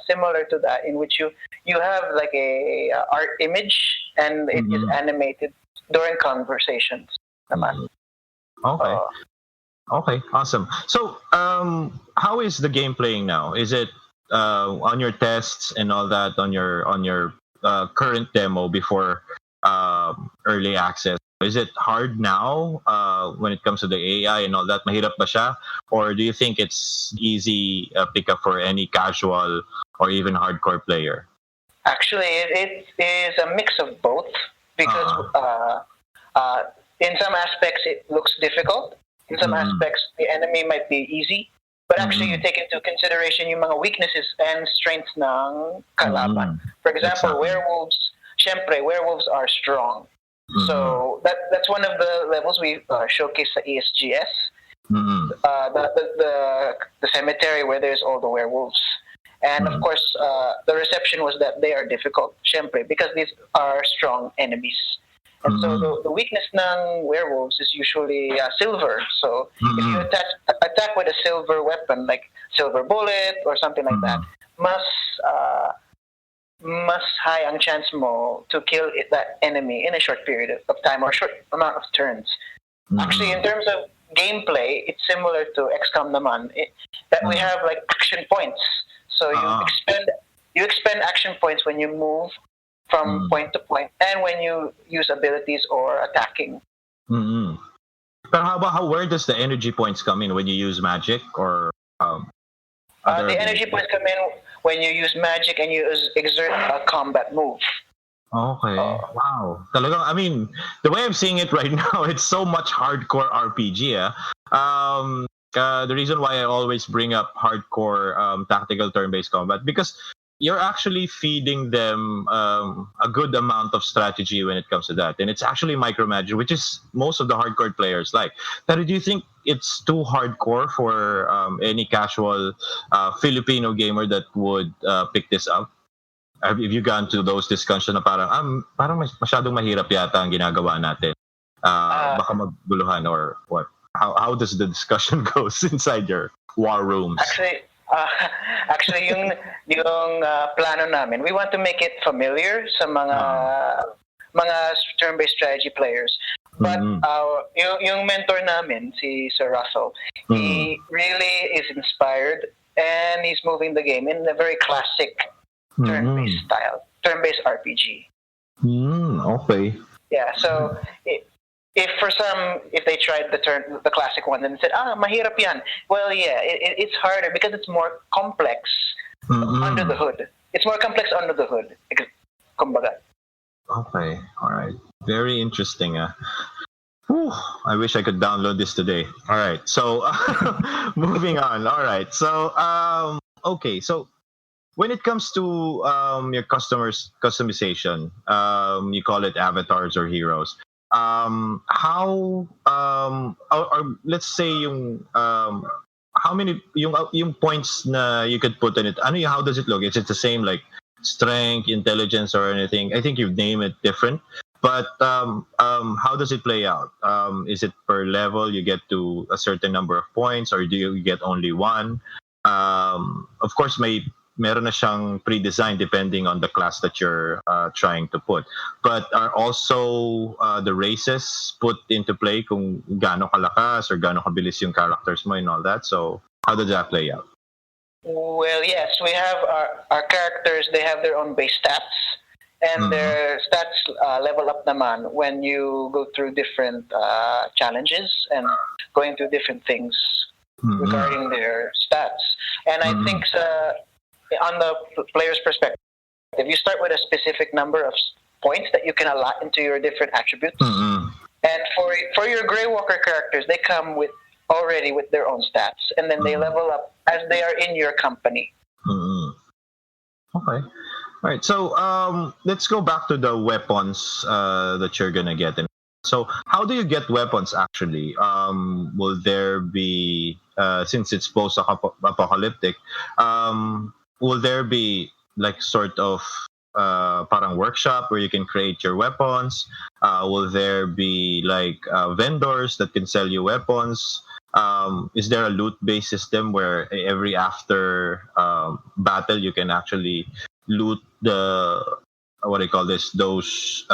similar to that, in which you have like a art image and it is animated during conversations naman. Okay. Okay, awesome. So, how is the game playing now? Is it on your tests and all that, on your current demo before early access? Is it hard now when it comes to the AI and all that? Mahirap ba siya? Or do you think it's easy pickup for any casual or even hardcore player? Actually, it is a mix of both, because in some aspects it looks difficult. In some aspects, the enemy might be easy. But actually, you take into consideration yung mga weaknesses and strengths ng kalaban. For example, werewolves are strong. So that's one of the levels we showcase sa ESGS. The cemetery where there's all the werewolves. And of course, the reception was that they are difficult, syempre, because these are strong enemies. And so the weakness ng werewolves is usually silver. So if you attack with a silver weapon, like silver bullet or something like that, mas high ang chance mo to kill that enemy in a short period of time or short amount of turns. Actually, in terms of gameplay, it's similar to XCOM naman, that we have like action points. So you expend action points when you move from point to point and when you use abilities or attacking. But where does the energy points come in? When you use magic or the energy points come in when you use magic and you exert a combat move. Okay. Wow. Talagang, I mean, the way I'm seeing it right now, it's so much hardcore RPG. The reason why I always bring up hardcore tactical turn-based combat, because you're actually feeding them a good amount of strategy when it comes to that. And it's actually micromanaging, which is most of the hardcore players like. Pero do you think it's too hardcore for any casual Filipino gamer that would pick this up? Have you gone to those discussions na parang masyadong mahirap yata ang ginagawa natin? Baka maguluhan or what? How does the discussion go inside your war rooms? Actually, yung plano namin, we want to make it familiar sa mga turn-based strategy players. But yung mentor namin, si Sir Russell, he really is inspired and he's moving the game in a very classic turn-based style, turn-based RPG. Okay. Yeah, so if they tried the classic one and said, mahirap yan. Well, yeah, it's harder because it's more complex under the hood. It's more complex under the hood. Kumbaga. Okay, all right. Very interesting. Whew, I wish I could download this today. All right, so moving on. All right, so okay, so when it comes to your customers' customization, you call it avatars or heroes. How or let's say yung how many yung points na you could put in it? How does it look? Is it the same like strength, intelligence, or anything? I think you've named it different, but how does it play out? Is it per level? You get to a certain number of points, or do you get only one? Of course, meron na siyang pre-designed depending on the class that you're trying to put. But are also the races put into play kung gaano kalakas or gaano kabilis yung characters mo and all that? So how does that play out? Well, yes, we have our characters, they have their own base stats. And their stats level up naman when you go through different challenges and going through different things regarding their stats. And I think on the player's perspective, if you start with a specific number of points that you can allot into your different attributes, and for your Graywalker characters, they come already with their own stats, and then they level up as they are in your company. Okay. All right. So let's go back to the weapons that you're gonna get. So how do you get weapons actually? Will there be since it's post-apocalyptic? Will there be like sort of parang workshop where you can create your weapons? Will there be like vendors that can sell you weapons? Is there a loot-based system where every after battle you can actually loot the what do you call this? Those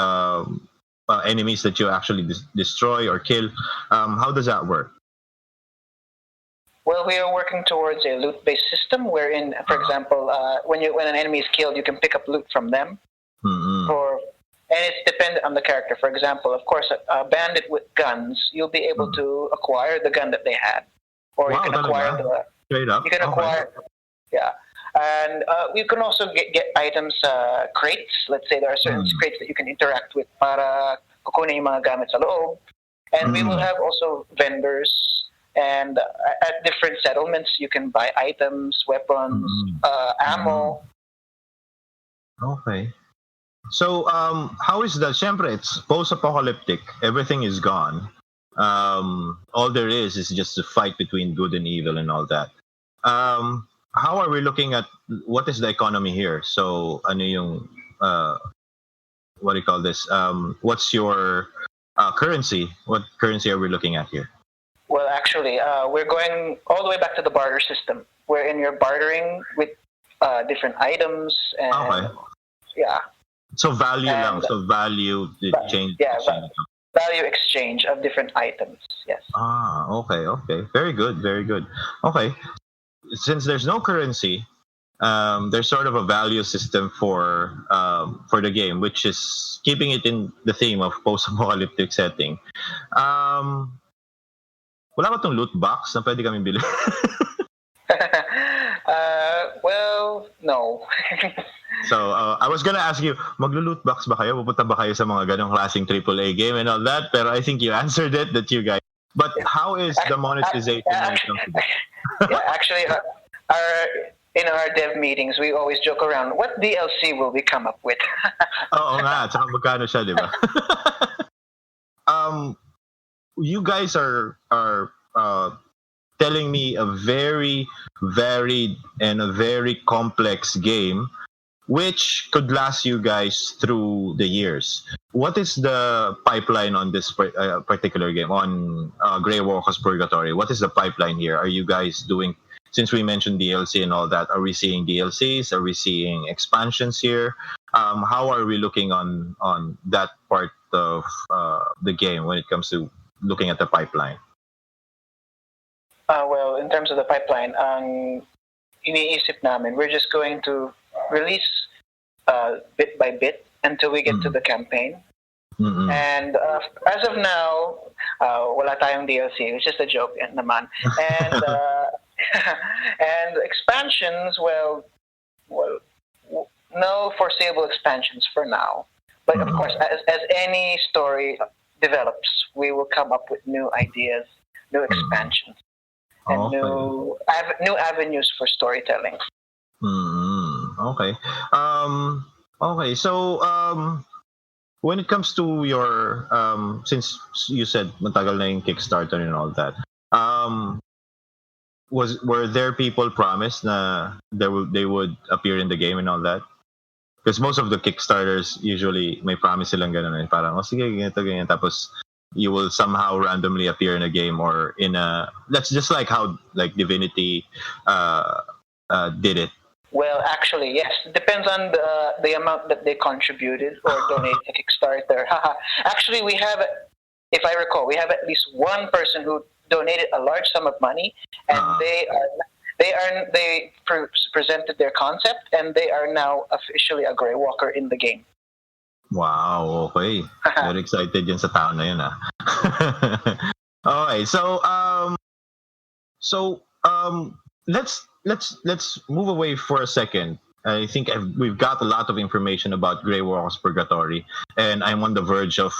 enemies that you actually destroy or kill? How does that work? Well, we are working towards a loot-based system wherein, for example, when an enemy is killed, you can pick up loot from them. And it's dependent on the character. For example, of course, a bandit with guns, you'll be able to acquire the gun that they had, or you can acquire straight up. You can acquire, yeah. And you can also get items, crates. Let's say there are certain crates that you can interact with para kukunin yung mga gamit sa loob. And we will have also vendors And at different settlements, you can buy items, weapons, ammo. Okay. So, how is that? Siyempre, it's post-apocalyptic. Everything is gone. All there is just a fight between good and evil and all that. How are we looking at what is the economy here? So, ano yung what do you call this? What's your currency? What currency are we looking at here? Well, actually, we're going all the way back to the barter system, wherein you're bartering with different items and yeah. So value lang. So value change. Yeah, value exchange of different items. Yes. Okay. Very good. Okay. Since there's no currency, there's sort of a value system for the game, which is keeping it in the theme of post-apocalyptic setting. Wala ba tong loot box na pwede kami bilhin? Well, no. So, I was gonna ask you, maglo-loot box ba kayo? Pupunta ba kayo sa mga ganong klaseng AAA game and all that? Pero I think you answered it, that you guys. But how is the monetization when it comes to that? Yeah, actually, in our dev meetings, we always joke around, what DLC will we come up with? Oo nga, tsaka magkano siya, di ba? You guys are telling me a very varied and a very complex game, which could last you guys through the years. What is the pipeline on this particular game, on Graywalkers Purgatory? What is the pipeline here? Are you guys doing, since we mentioned DLC and all that, are we seeing DLCs? Are we seeing expansions here? How are we looking on that part of the game when it comes to looking at the pipeline? Well, in terms of the pipeline, iniisip namin, we're just going to release bit by bit until we get to the campaign. Mm-hmm. And as of now, wala tayong DLC. It's just a joke naman. And and expansions, well, no foreseeable expansions for now. But of course, as any story develops, we will come up with new ideas, new expansions, and new avenues for storytelling. Okay. Okay. So, when it comes to your, since you said matagal na yung Kickstarter and all that, were there people promised na they would appear in the game and all that? Because most of the Kickstarters usually may promise silang ganun eh. Parang, sige, ganito, ganyan. Tapos, you will somehow randomly appear in a game or in a... That's just like how like Divinity did it. Well, actually, yes. It depends on the amount that they contributed or donated to Kickstarter. Actually, we have, if I recall, we have at least one person who donated a large sum of money, and they presented their concept, and they are now officially a Graywalker in the game. Wow, okay. Very excited yan sa tao na yun, Okay, so let's move away for a second. I think we've got a lot of information about Graywalkers Purgatory, and I'm on the verge of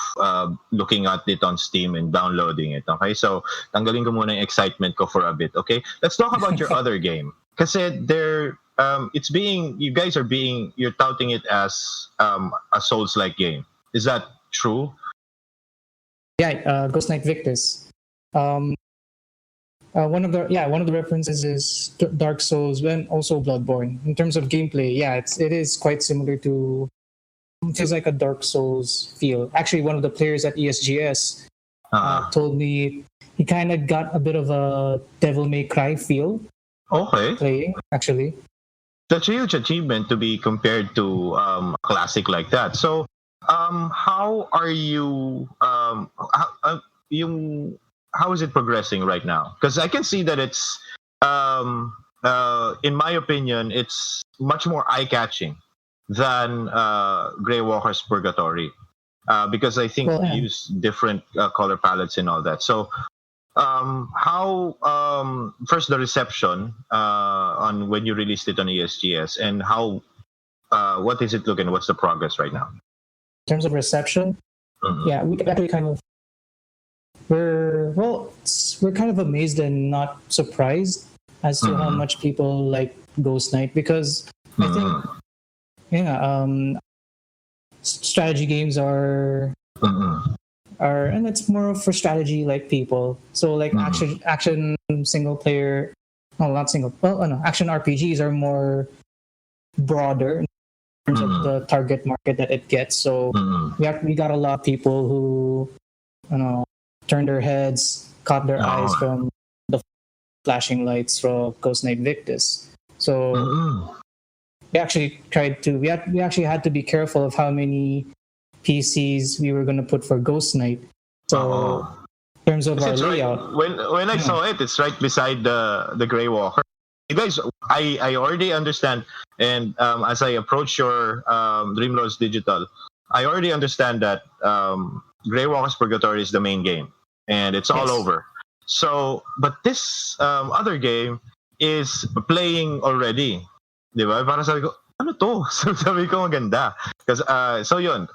looking at it on Steam and downloading it. Okay, so tanggalin ko muna yung excitement ko for a bit. Okay, let's talk about your other game. Kasi you're touting it as a Souls-like game. Is that true? Yeah, Ghost Knight Victis. One of the references is Dark Souls and also Bloodborne. In terms of gameplay, it is quite similar to. It feels like a Dark Souls feel. Actually, one of the players at ESGS told me he kind of got a bit of a Devil May Cry feel. Okay. Playing actually. That's a huge achievement to be compared to a classic like that. So, how are you? How is it progressing right now? Because I can see that it's, in my opinion, it's much more eye-catching than Graywalkers Purgatory, because I think you use different color palettes and all that. So, how first the reception on when you released it on ESGS, and how what is it looking? What's the progress right now? In terms of reception, we actually kind of we're we're kind of amazed and not surprised as to how much people like Ghost Knight, because I think strategy games are and it's more for strategy like people. So like action single player, action RPGs are more broader in terms of the target market that it gets. So we got a lot of people who turned their heads, caught their eyes from the flashing lights from Ghost Knight Victis. So we actually had to be careful of how many PCs we were going to put for Ghost Knight. So in terms of our layout, when I saw it, it's right beside the Graywalker. You guys, I already understand, and as I approach your Dreamlords Digital, I already understand that Graywalkers Purgatory is the main game, and it's all over. So, but this other game is playing already. Di ba? Parang sabi ko, ano to? So sabi ko, maganda. So yun.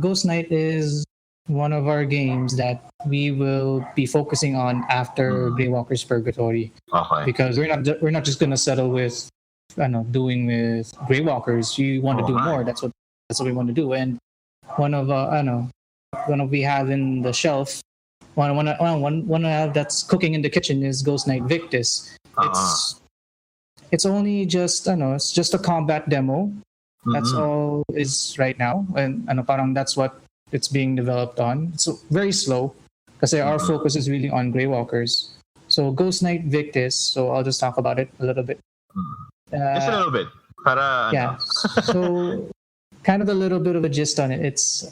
Ghost Knight is one of our games that we will be focusing on after Graywalkers Purgatory. Okay. Because we're not just gonna settle with doing with Graywalkers. You want to do more. That's what we want to do. And one of we have in the shelf, one that's cooking in the kitchen is Ghost Knight Victis. It's only just it's just a combat demo. That's all is right now, and parang that's what it's being developed on. It's very slow because our focus is really on Graywalkers. So Ghost Knight Victis. So I'll just talk about it a little bit. Just a little bit. So kind of a little bit of a gist on it. It's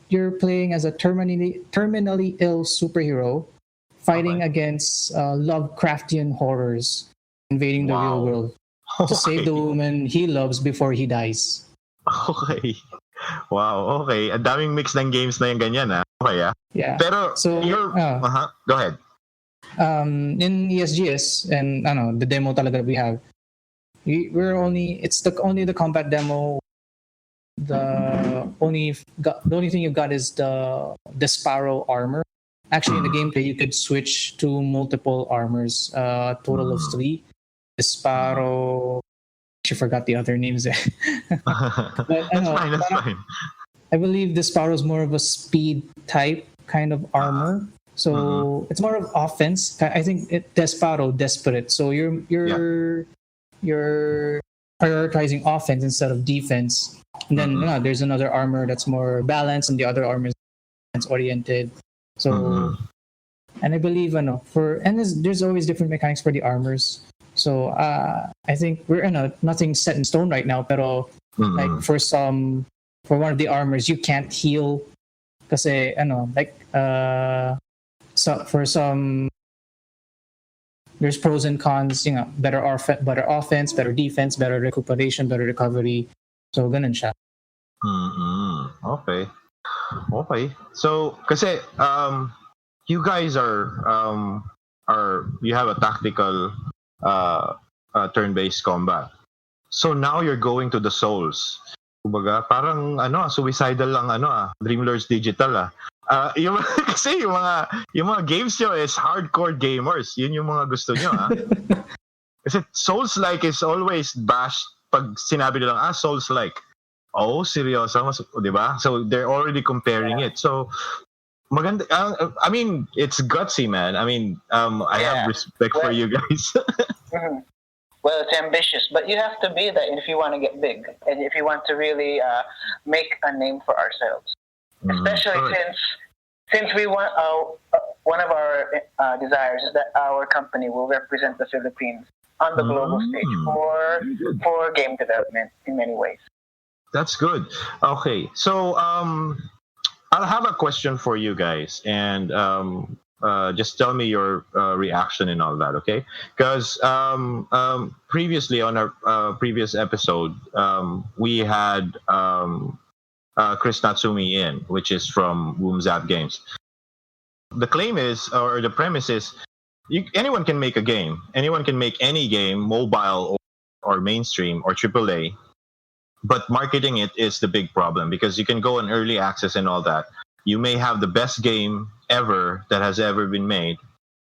you're playing as a terminally ill superhero fighting against Lovecraftian horrors invading the real world to save the woman he loves before he dies. Okay. Wow, okay. Ang daming mix ng games na yung ganyan, ha? Okay, ha? Yeah. Pero, so, go ahead. In ESGS, and the demo talaga we have, it's only the combat demo. The only thing you've got is the Sparrow armor. Actually, in the gameplay, you could switch to multiple armors, total of 3. The Sparrow... I forgot the other names there. But, that's fine. I believe the Sparrow is more of a speed type kind of armor. So it's more of offense. I think Sparrow desperate. So you're prioritizing offense instead of defense. And then there's another armor that's more balanced, and the other armor is defense oriented. So and I believe there's always different mechanics for the armors. So I think we're nothing set in stone right now. Pero like for one of the armors, you can't heal, kasi so for some there's pros and cons. Better offense, better defense, better recuperation, better recovery. So ganun siya. Okay. So kasi you guys are you have a tactical turn-based combat. So now you're going to the souls. Kumbaga, parang suicidal lang Dreamlords Digital kasi yung mga games nyo is hardcore gamers. Yun yung mga gusto nyo Kasi Souls-like is always bashed pag sinabi nilang Souls-like. Oh, seryoso, di ba? So they're already comparing it. So maganda. I mean, it's gutsy, man. I mean, I have respect for you guys. Well, it's ambitious, but you have to be that if you want to get big and if you want to really make a name for ourselves. Especially since we want one of our desires is that our company will represent the Philippines on the global stage for game development in many ways. That's good. Okay, so I'll have a question for you guys, and just tell me your reaction and all that, okay? Because previously on our previous episode, we had Chris Natsumi in, which is from Woomzap Games. The claim is, or the premise is, anyone can make a game. Anyone can make any game, mobile or mainstream or AAA. But marketing it is the big problem, because you can go on early access and all that. you may have the best game ever that has ever been made,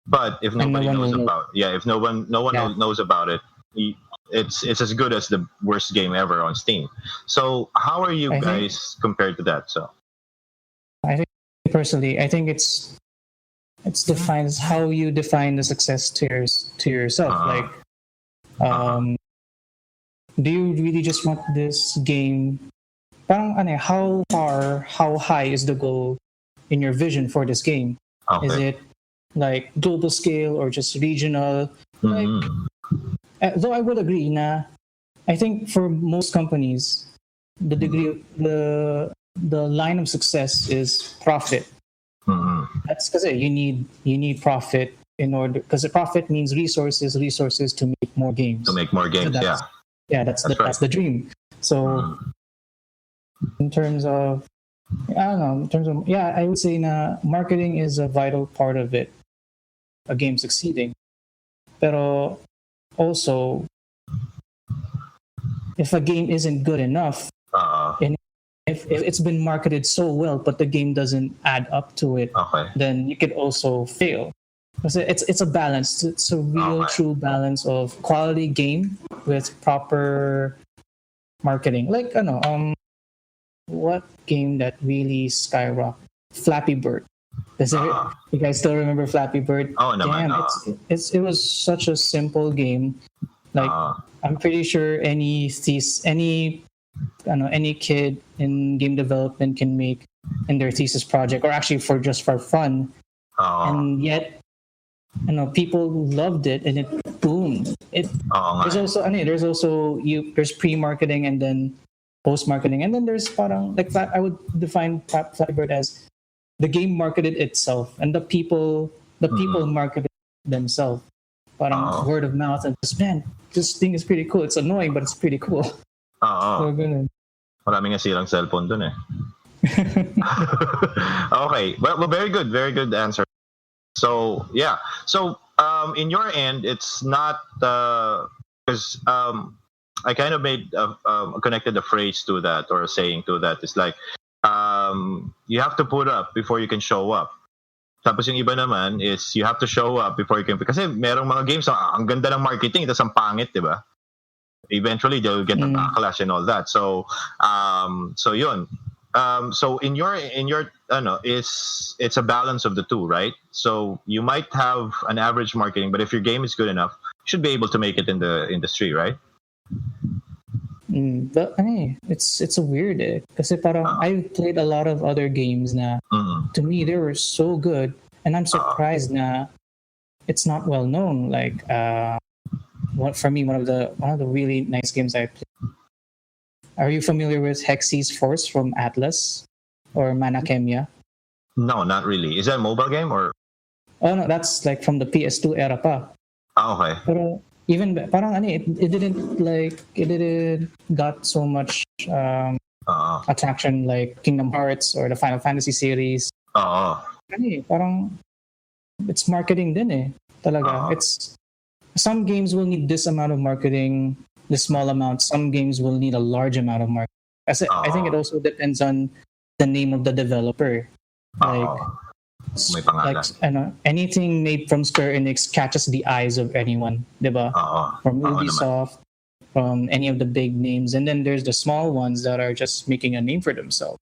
but if nobody knows about, if no one knows about it, it's as good as the worst game ever on Steam. So how are you guys compared to that? So I think personally, I think it's defines how you define the success to yourself. Do you really just want this game? How high is the goal in your vision for this game? Okay. Is it like global scale or just regional? Though I would agree, I think for most companies, the degree of the line of success is profit. That's because you need profit in order, because the profit means resources to make more games. To make more games, so that's the dream. So in terms of, I would say marketing is a vital part of it, a game succeeding. Pero also, if a game isn't good enough, and if it's been marketed so well, but the game doesn't add up to it, then you could also fail. It's a balance. It's a real, true balance of quality game with proper marketing. Like, what game that really skyrocketed? Flappy Bird. You guys still remember Flappy Bird? Oh, no, damn! It was such a simple game. Like, I'm pretty sure any kid in game development can make in their thesis project, or actually for fun. And yet, people loved it, and it boomed. There's pre-marketing and then post-marketing, and then there's I would define Flappy Bird as the game marketed itself, and the people marketed themselves. Word of mouth, and just, man, this thing is pretty cool. It's annoying, but it's pretty cool. So, maraming nasirang cellphone dun eh. Okay, well, very good answer. So in your end, it's not because I kind of made connected a phrase to that, or a saying to that. It's like you have to put up before you can show up. Tapos yung iba naman is you have to show up before you can, kasi merong mga games ang ganda ng marketing, tapos ang pangit, di ba? Eventually they'll get the backlash and all that. So yun. So in your it's a balance of the two, right? So you might have an average marketing, but if your game is good enough, you should be able to make it in the industry, right? But it's a weird kasi parang I've played a lot of other games na to me they were so good, and I'm surprised na it's not well known. Like for me, one of the really nice games I played. Are you familiar with Hexy's Force from Atlas or Manakemia? No, not really. Is that a mobile game or? Oh no, that's like from the PS2 era pa. Okay. Pero even parang it didn't got so much attraction like Kingdom Hearts or the Final Fantasy series. Parang it's marketing din eh. Talaga. It's some games will need this amount of marketing, this small amount. Some games will need a large amount of marketing. I think it also depends on the name of the developer. Anything made from Square Enix catches the eyes of anyone, diba? From Ubisoft, from any of the big names, and then there's the small ones that are just making a name for themselves.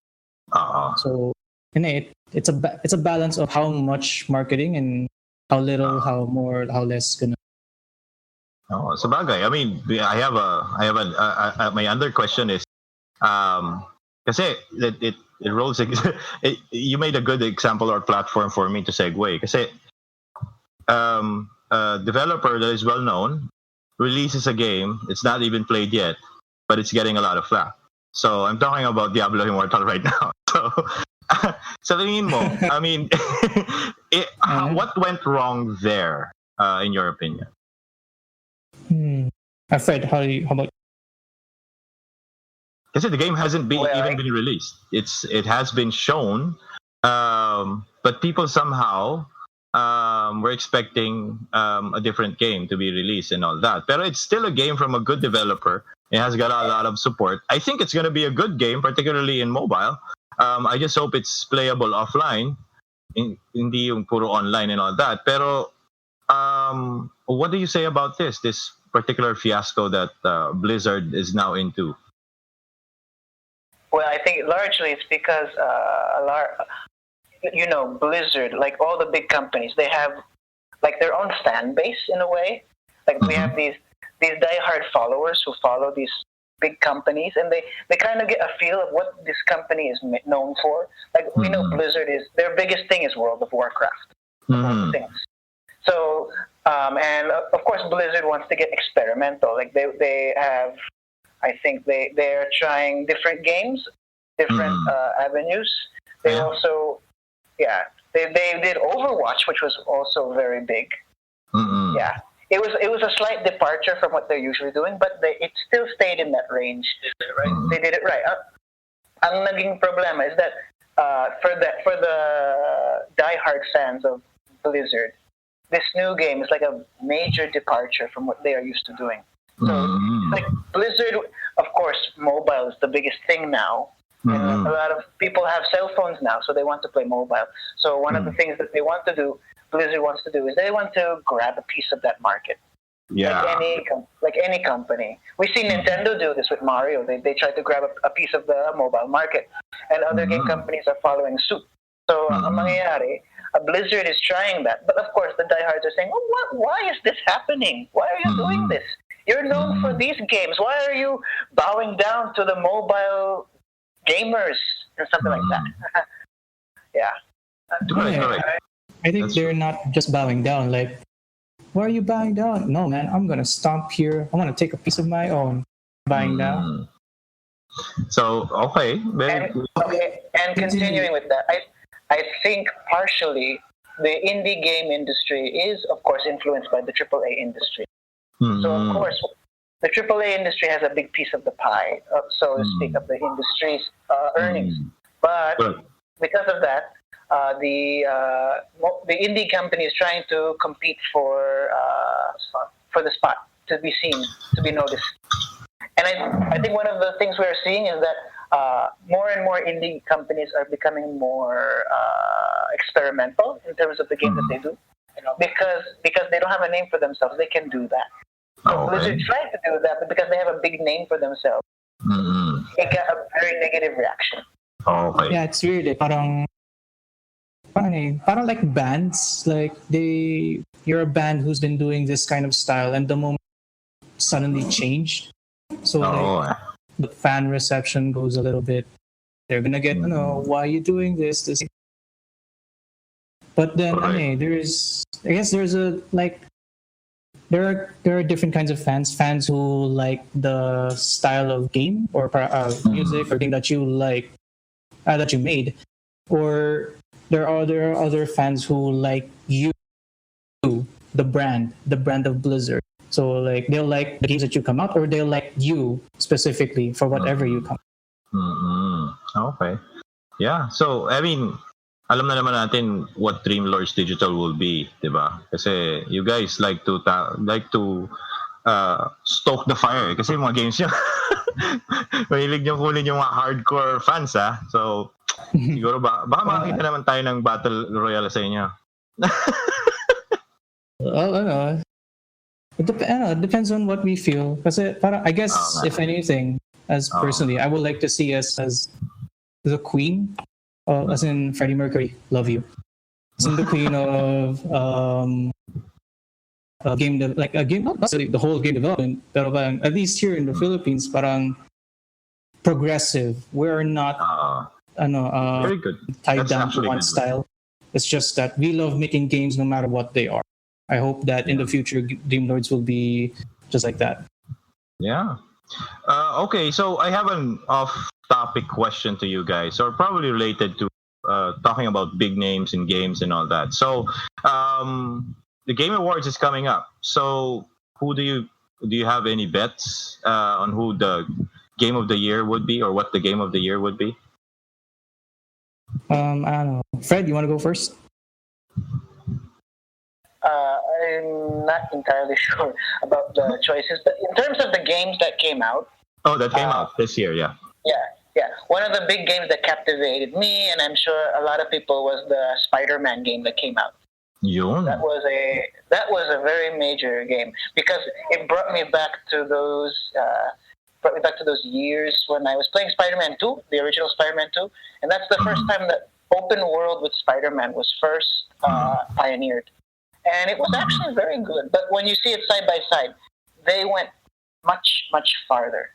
So, it's a balance of how much marketing and how little, how more, how less gonna. So bagay. I mean, I have my other question is, kasi it rolls. You made a good example or platform for me to segue. Kasi a developer that is well known releases a game. It's not even played yet, but it's getting a lot of flack. So I'm talking about Diablo Immortal right now. So sa tingin mo, I mean, what went wrong there, in your opinion? Fred, how about? Kasi the game hasn't even been released. It has been shown, but people somehow were expecting a different game to be released and all that. But it's still a game from a good developer. It has got a lot of support. I think it's going to be a good game, particularly in mobile. I just hope it's playable offline, hindi yung puro online and all that. Pero what do you say about this particular fiasco that Blizzard is now into? Well, I think largely it's because Blizzard, like all the big companies, they have like their own fan base in a way. Like we have these diehard followers who follow these big companies, and they kind of get a feel of what this company is known for. Like we know Blizzard their biggest thing is World of Warcraft. Things. So and of course Blizzard wants to get experimental. Like they have, I think they're trying different games, different avenues. They also, they did Overwatch, which was also very big. Yeah, it was a slight departure from what they're usually doing, but it still stayed in that range. They did it right. Ang naging problema is that for the diehard fans of Blizzard, this new game is like a major departure from what they are used to doing. So, like Blizzard, of course, mobile is the biggest thing now. And a lot of people have cell phones now, so they want to play mobile. So one of the things that Blizzard wants to do, is they want to grab a piece of that market. Yeah. Like any company. We see Nintendo do this with Mario. They try to grab a piece of the mobile market. And other game companies are following suit. So ang mangyayari, Blizzard is trying that. But of course, the diehards are saying, why is this happening? Why are you doing this? You're known for these games. Why are you bowing down to the mobile gamers or something like that? Yeah. I think they're not just bowing down. Like, why are you bowing down? No, man, I'm going to stomp here. I want to take a piece of my own. Bowing down. So, okay. And continuing with that, I think partially the indie game industry is, of course, influenced by the AAA industry. So, of course, the AAA industry has a big piece of the pie, so to speak, of the industry's earnings. But because of that, the indie company is trying to compete for the spot, to be seen, to be noticed. And I think one of the things we're seeing is that more and more indie companies are becoming more experimental in terms of the games that they do. Because they don't have a name for themselves, they can do that. So Blizzard tried to do that, but because they have a big name for themselves, it got a very negative reaction. Okay. Yeah, it's weird. Parang like bands. Like you're a band who's been doing this kind of style, and the moment suddenly changed. So the fan reception goes a little bit. They're gonna get, why are you doing this? But then, there are different kinds of fans. Fans who like the style of game or music or game that you like, that you made, or there are other fans who like you, the brand of Blizzard. So like they'll like the games that you come out, or they'll like you specifically for whatever you come. Okay. Yeah. So I mean, alam na naman natin what Dreamlords Digital will be, diba? Kasi you guys like to stoke the fire. Kasi yung mga games nyo, mahilig nyo kunin yung mga hardcore fans, ha? So, siguro baka makakita naman tayo ng Battle Royale sa inyo. Well, I don't know. It depends on what we feel. Kasi I guess, if anything, as personally, I would like to see us as the queen. As in Freddie Mercury, love you. As in the queen of a game, not necessarily the whole game development, but at least here in the Philippines, parang progressive. We're not very good. Tied down to one style. It's just that we love making games no matter what they are. I hope that in the future, Dreamlords will be just like that. Yeah. Okay, so I have an off-topic question to you guys, or probably related to talking about big names in games and all that. So, the Game Awards is coming up. So, who do you have any bets on who the Game of the Year would be, or what the Game of the Year would be? I don't know. Fred, you want to go first? I'm not entirely sure about the choices, but in terms of the games that came out. Oh, that came out this year, yeah. Yeah. one of the big games that captivated me, and I'm sure a lot of people, was the Spider-Man game that came out. Yun. That was a very major game because it brought me back to those years when I was playing Spider-Man 2, the original Spider-Man 2, and that's the first time that open world with Spider-Man was first pioneered, and it was actually very good. But when you see it side by side, they went much farther.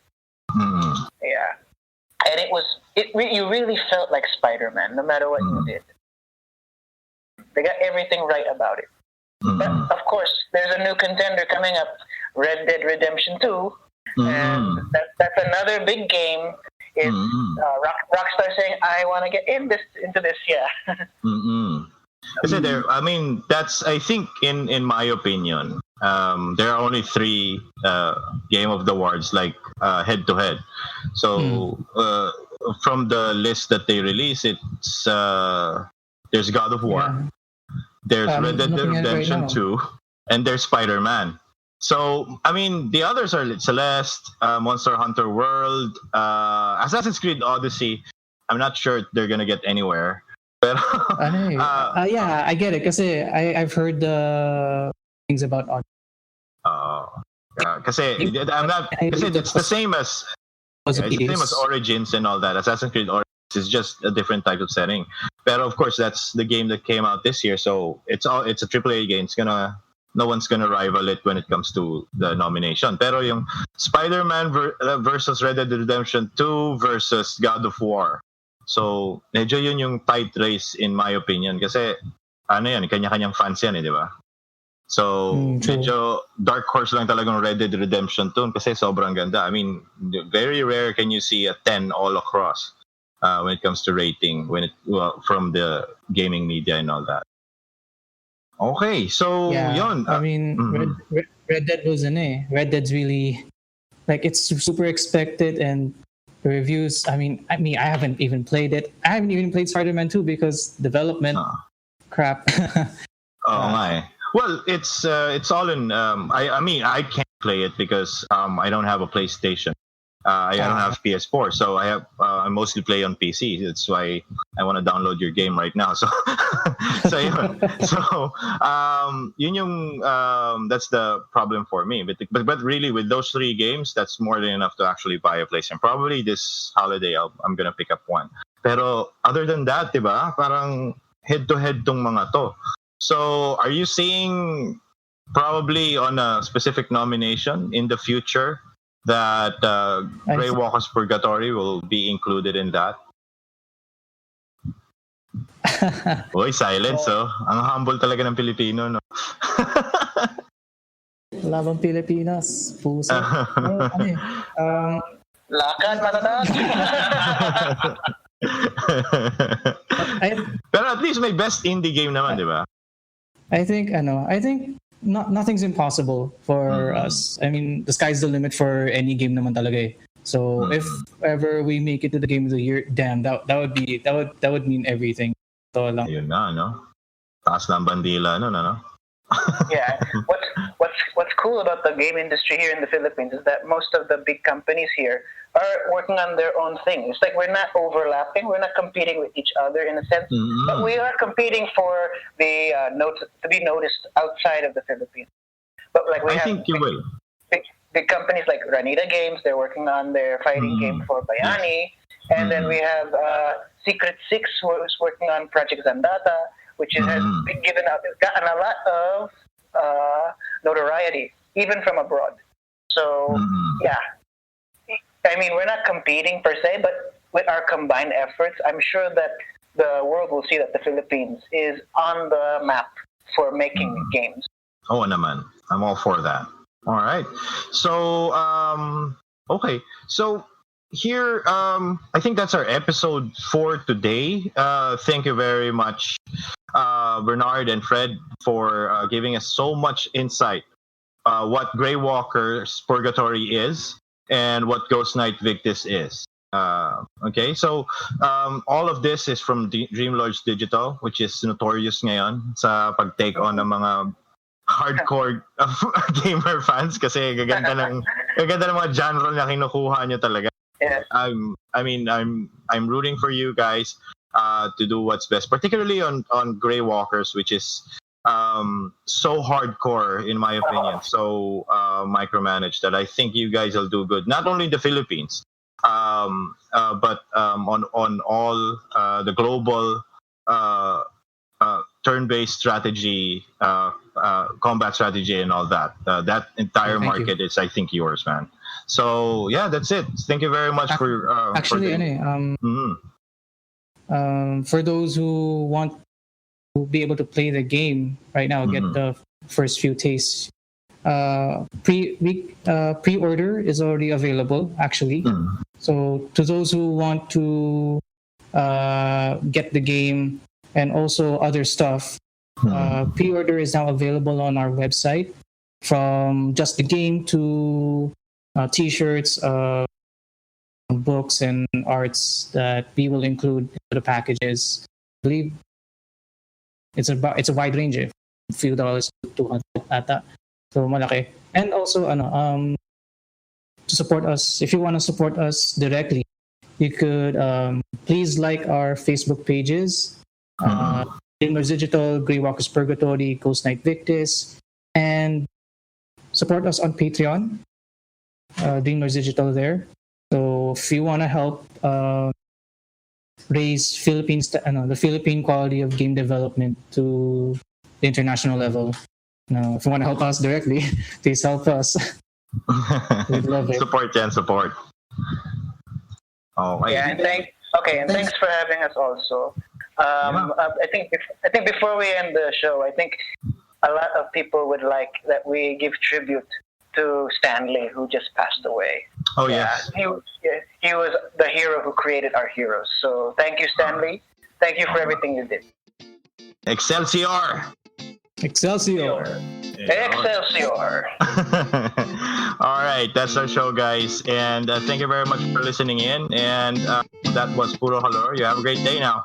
Yeah, and you really felt like Spider-Man no matter what you did. They got everything right about it. But of course, there's a new contender coming up, Red Dead Redemption 2, and that's another big game. It's Rockstar saying, "I want to get into this." Yeah. Kasi that's, I think, in my opinion, there are only 3 Game of the Awards like head to head. So from the list that they release, it's there's God of War, there's Red Dead Redemption 2, and there's Spider-Man. So the others are Celeste, Monster Hunter World, Assassin's Creed Odyssey. I'm not sure they're gonna get anywhere. Pero, yeah, I get it kasi I've heard the things about Odyssey. Kasi it's the same as Origins and all that. Assassin's Creed Origins is just a different type of setting. But of course, that's the game that came out this year, so it's a AAA game. No one's gonna rival it when it comes to the nomination. Pero yung Spider-Man versus Red Dead Redemption 2 versus God of War. So, medyo yun yung tight race in my opinion. Kasi, kanya-kanyang fans yan di ba? So, medyo dark horse lang talagang Red Dead Redemption 2 kasi sobrang ganda. Very rare can you see a 10 all across when it comes to rating from the gaming media and all that. Okay, so yun. Red Dead was Red Dead's really it's super expected, and the reviews. I haven't even played it. I haven't even played Spider-Man 2 because development crap. Well, it's all in. I can't play it because I don't have a PlayStation. I don't have PS4, so I mostly play on PC. That's why I want to download your game right now. So, yun. Yun yung that's the problem for me. But really, with those 3 games, that's more than enough to actually buy a PlayStation. Probably this holiday, I'm gonna pick up one. Pero other than that, diba, parang head-to-head tong mga to. So, are you seeing probably on a specific nomination in the future that Graywalkers Purgatory will be included in that? Uy, silence, Ang humble talaga ng Pilipino, no? Labang Pilipinas. Puso. Lakad, matatag. Pero at least may best indie game naman, di ba? I think nothing's impossible for us. The sky's the limit for any game naman talaga eh. So if ever we make it to the game of the year, damn, that would mean everything. So lang. Ayun na, no? Taas na ang bandila, no? Yeah. What's cool about the game industry here in the Philippines is that most of the big companies here are working on their own thing. It's like we're not overlapping, we're not competing with each other in a sense, but we are competing for the to be noticed outside of the Philippines. But I think you will. Big companies like Ranita Games, they're working on their fighting game for Bayani, and then we have Secret 6 who's working on Project Zandata, which has been gotten a lot of notoriety, even from abroad. So, yeah. We're not competing per se, but with our combined efforts, I'm sure that the world will see that the Philippines is on the map for making games. Oh, naman. I'm all for that. All right. So, okay. So, here, I think that's our episode for today. Thank you very much, Bernard and Fred, for giving us so much insight what Graywalkers Purgatory is and what Ghost Knight Victis is. Okay, so all of this is from Dreamlords Digital, which is notorious ngayon sa pag-take on ng mga hardcore gamer fans kasi gaganda ng mga genre na kinukuha nyo talaga. I'm rooting for you guys to do what's best, particularly on Graywalkers, which is so hardcore in my opinion, so micromanaged, that I think you guys will do good, not only in the Philippines, but on all the global turn-based strategy, combat strategy, and all that. That entire market is, I think, yours, man. So yeah, that's it. Thank you very much for for those who want to be able to play the game right now, get the first few tastes. Pre-order is already available, actually. So to those who want to get the game and also other stuff, pre-order is now available on our website, from just the game to t-shirts, books and arts that we will include in the packages. I believe it's a wide range, a few dollars to $200 ata. So malaki. And also to support us, if you want to support us directly, you could please like our Facebook pages, Dreamlords Digital, Graywalkers, Purgatory, Knight Victis, and support us on Patreon, Dreamlords Digital there. So if you want to help raise the Philippine quality of game development to the international level, if you want to help us directly, please help us. We'd love it. Support. Oh, yeah, and thanks for having us also. I think before we end the show, I think a lot of people would like that we give tribute to Stanley, who just passed away. Oh yes. He was the hero who created our heroes. So thank you, Stanley. Thank you for everything you did. Excelsior! Excelsior! Excelsior! All right, that's our show, guys. And thank you very much for listening in. And that was Puro Halor. You have a great day now.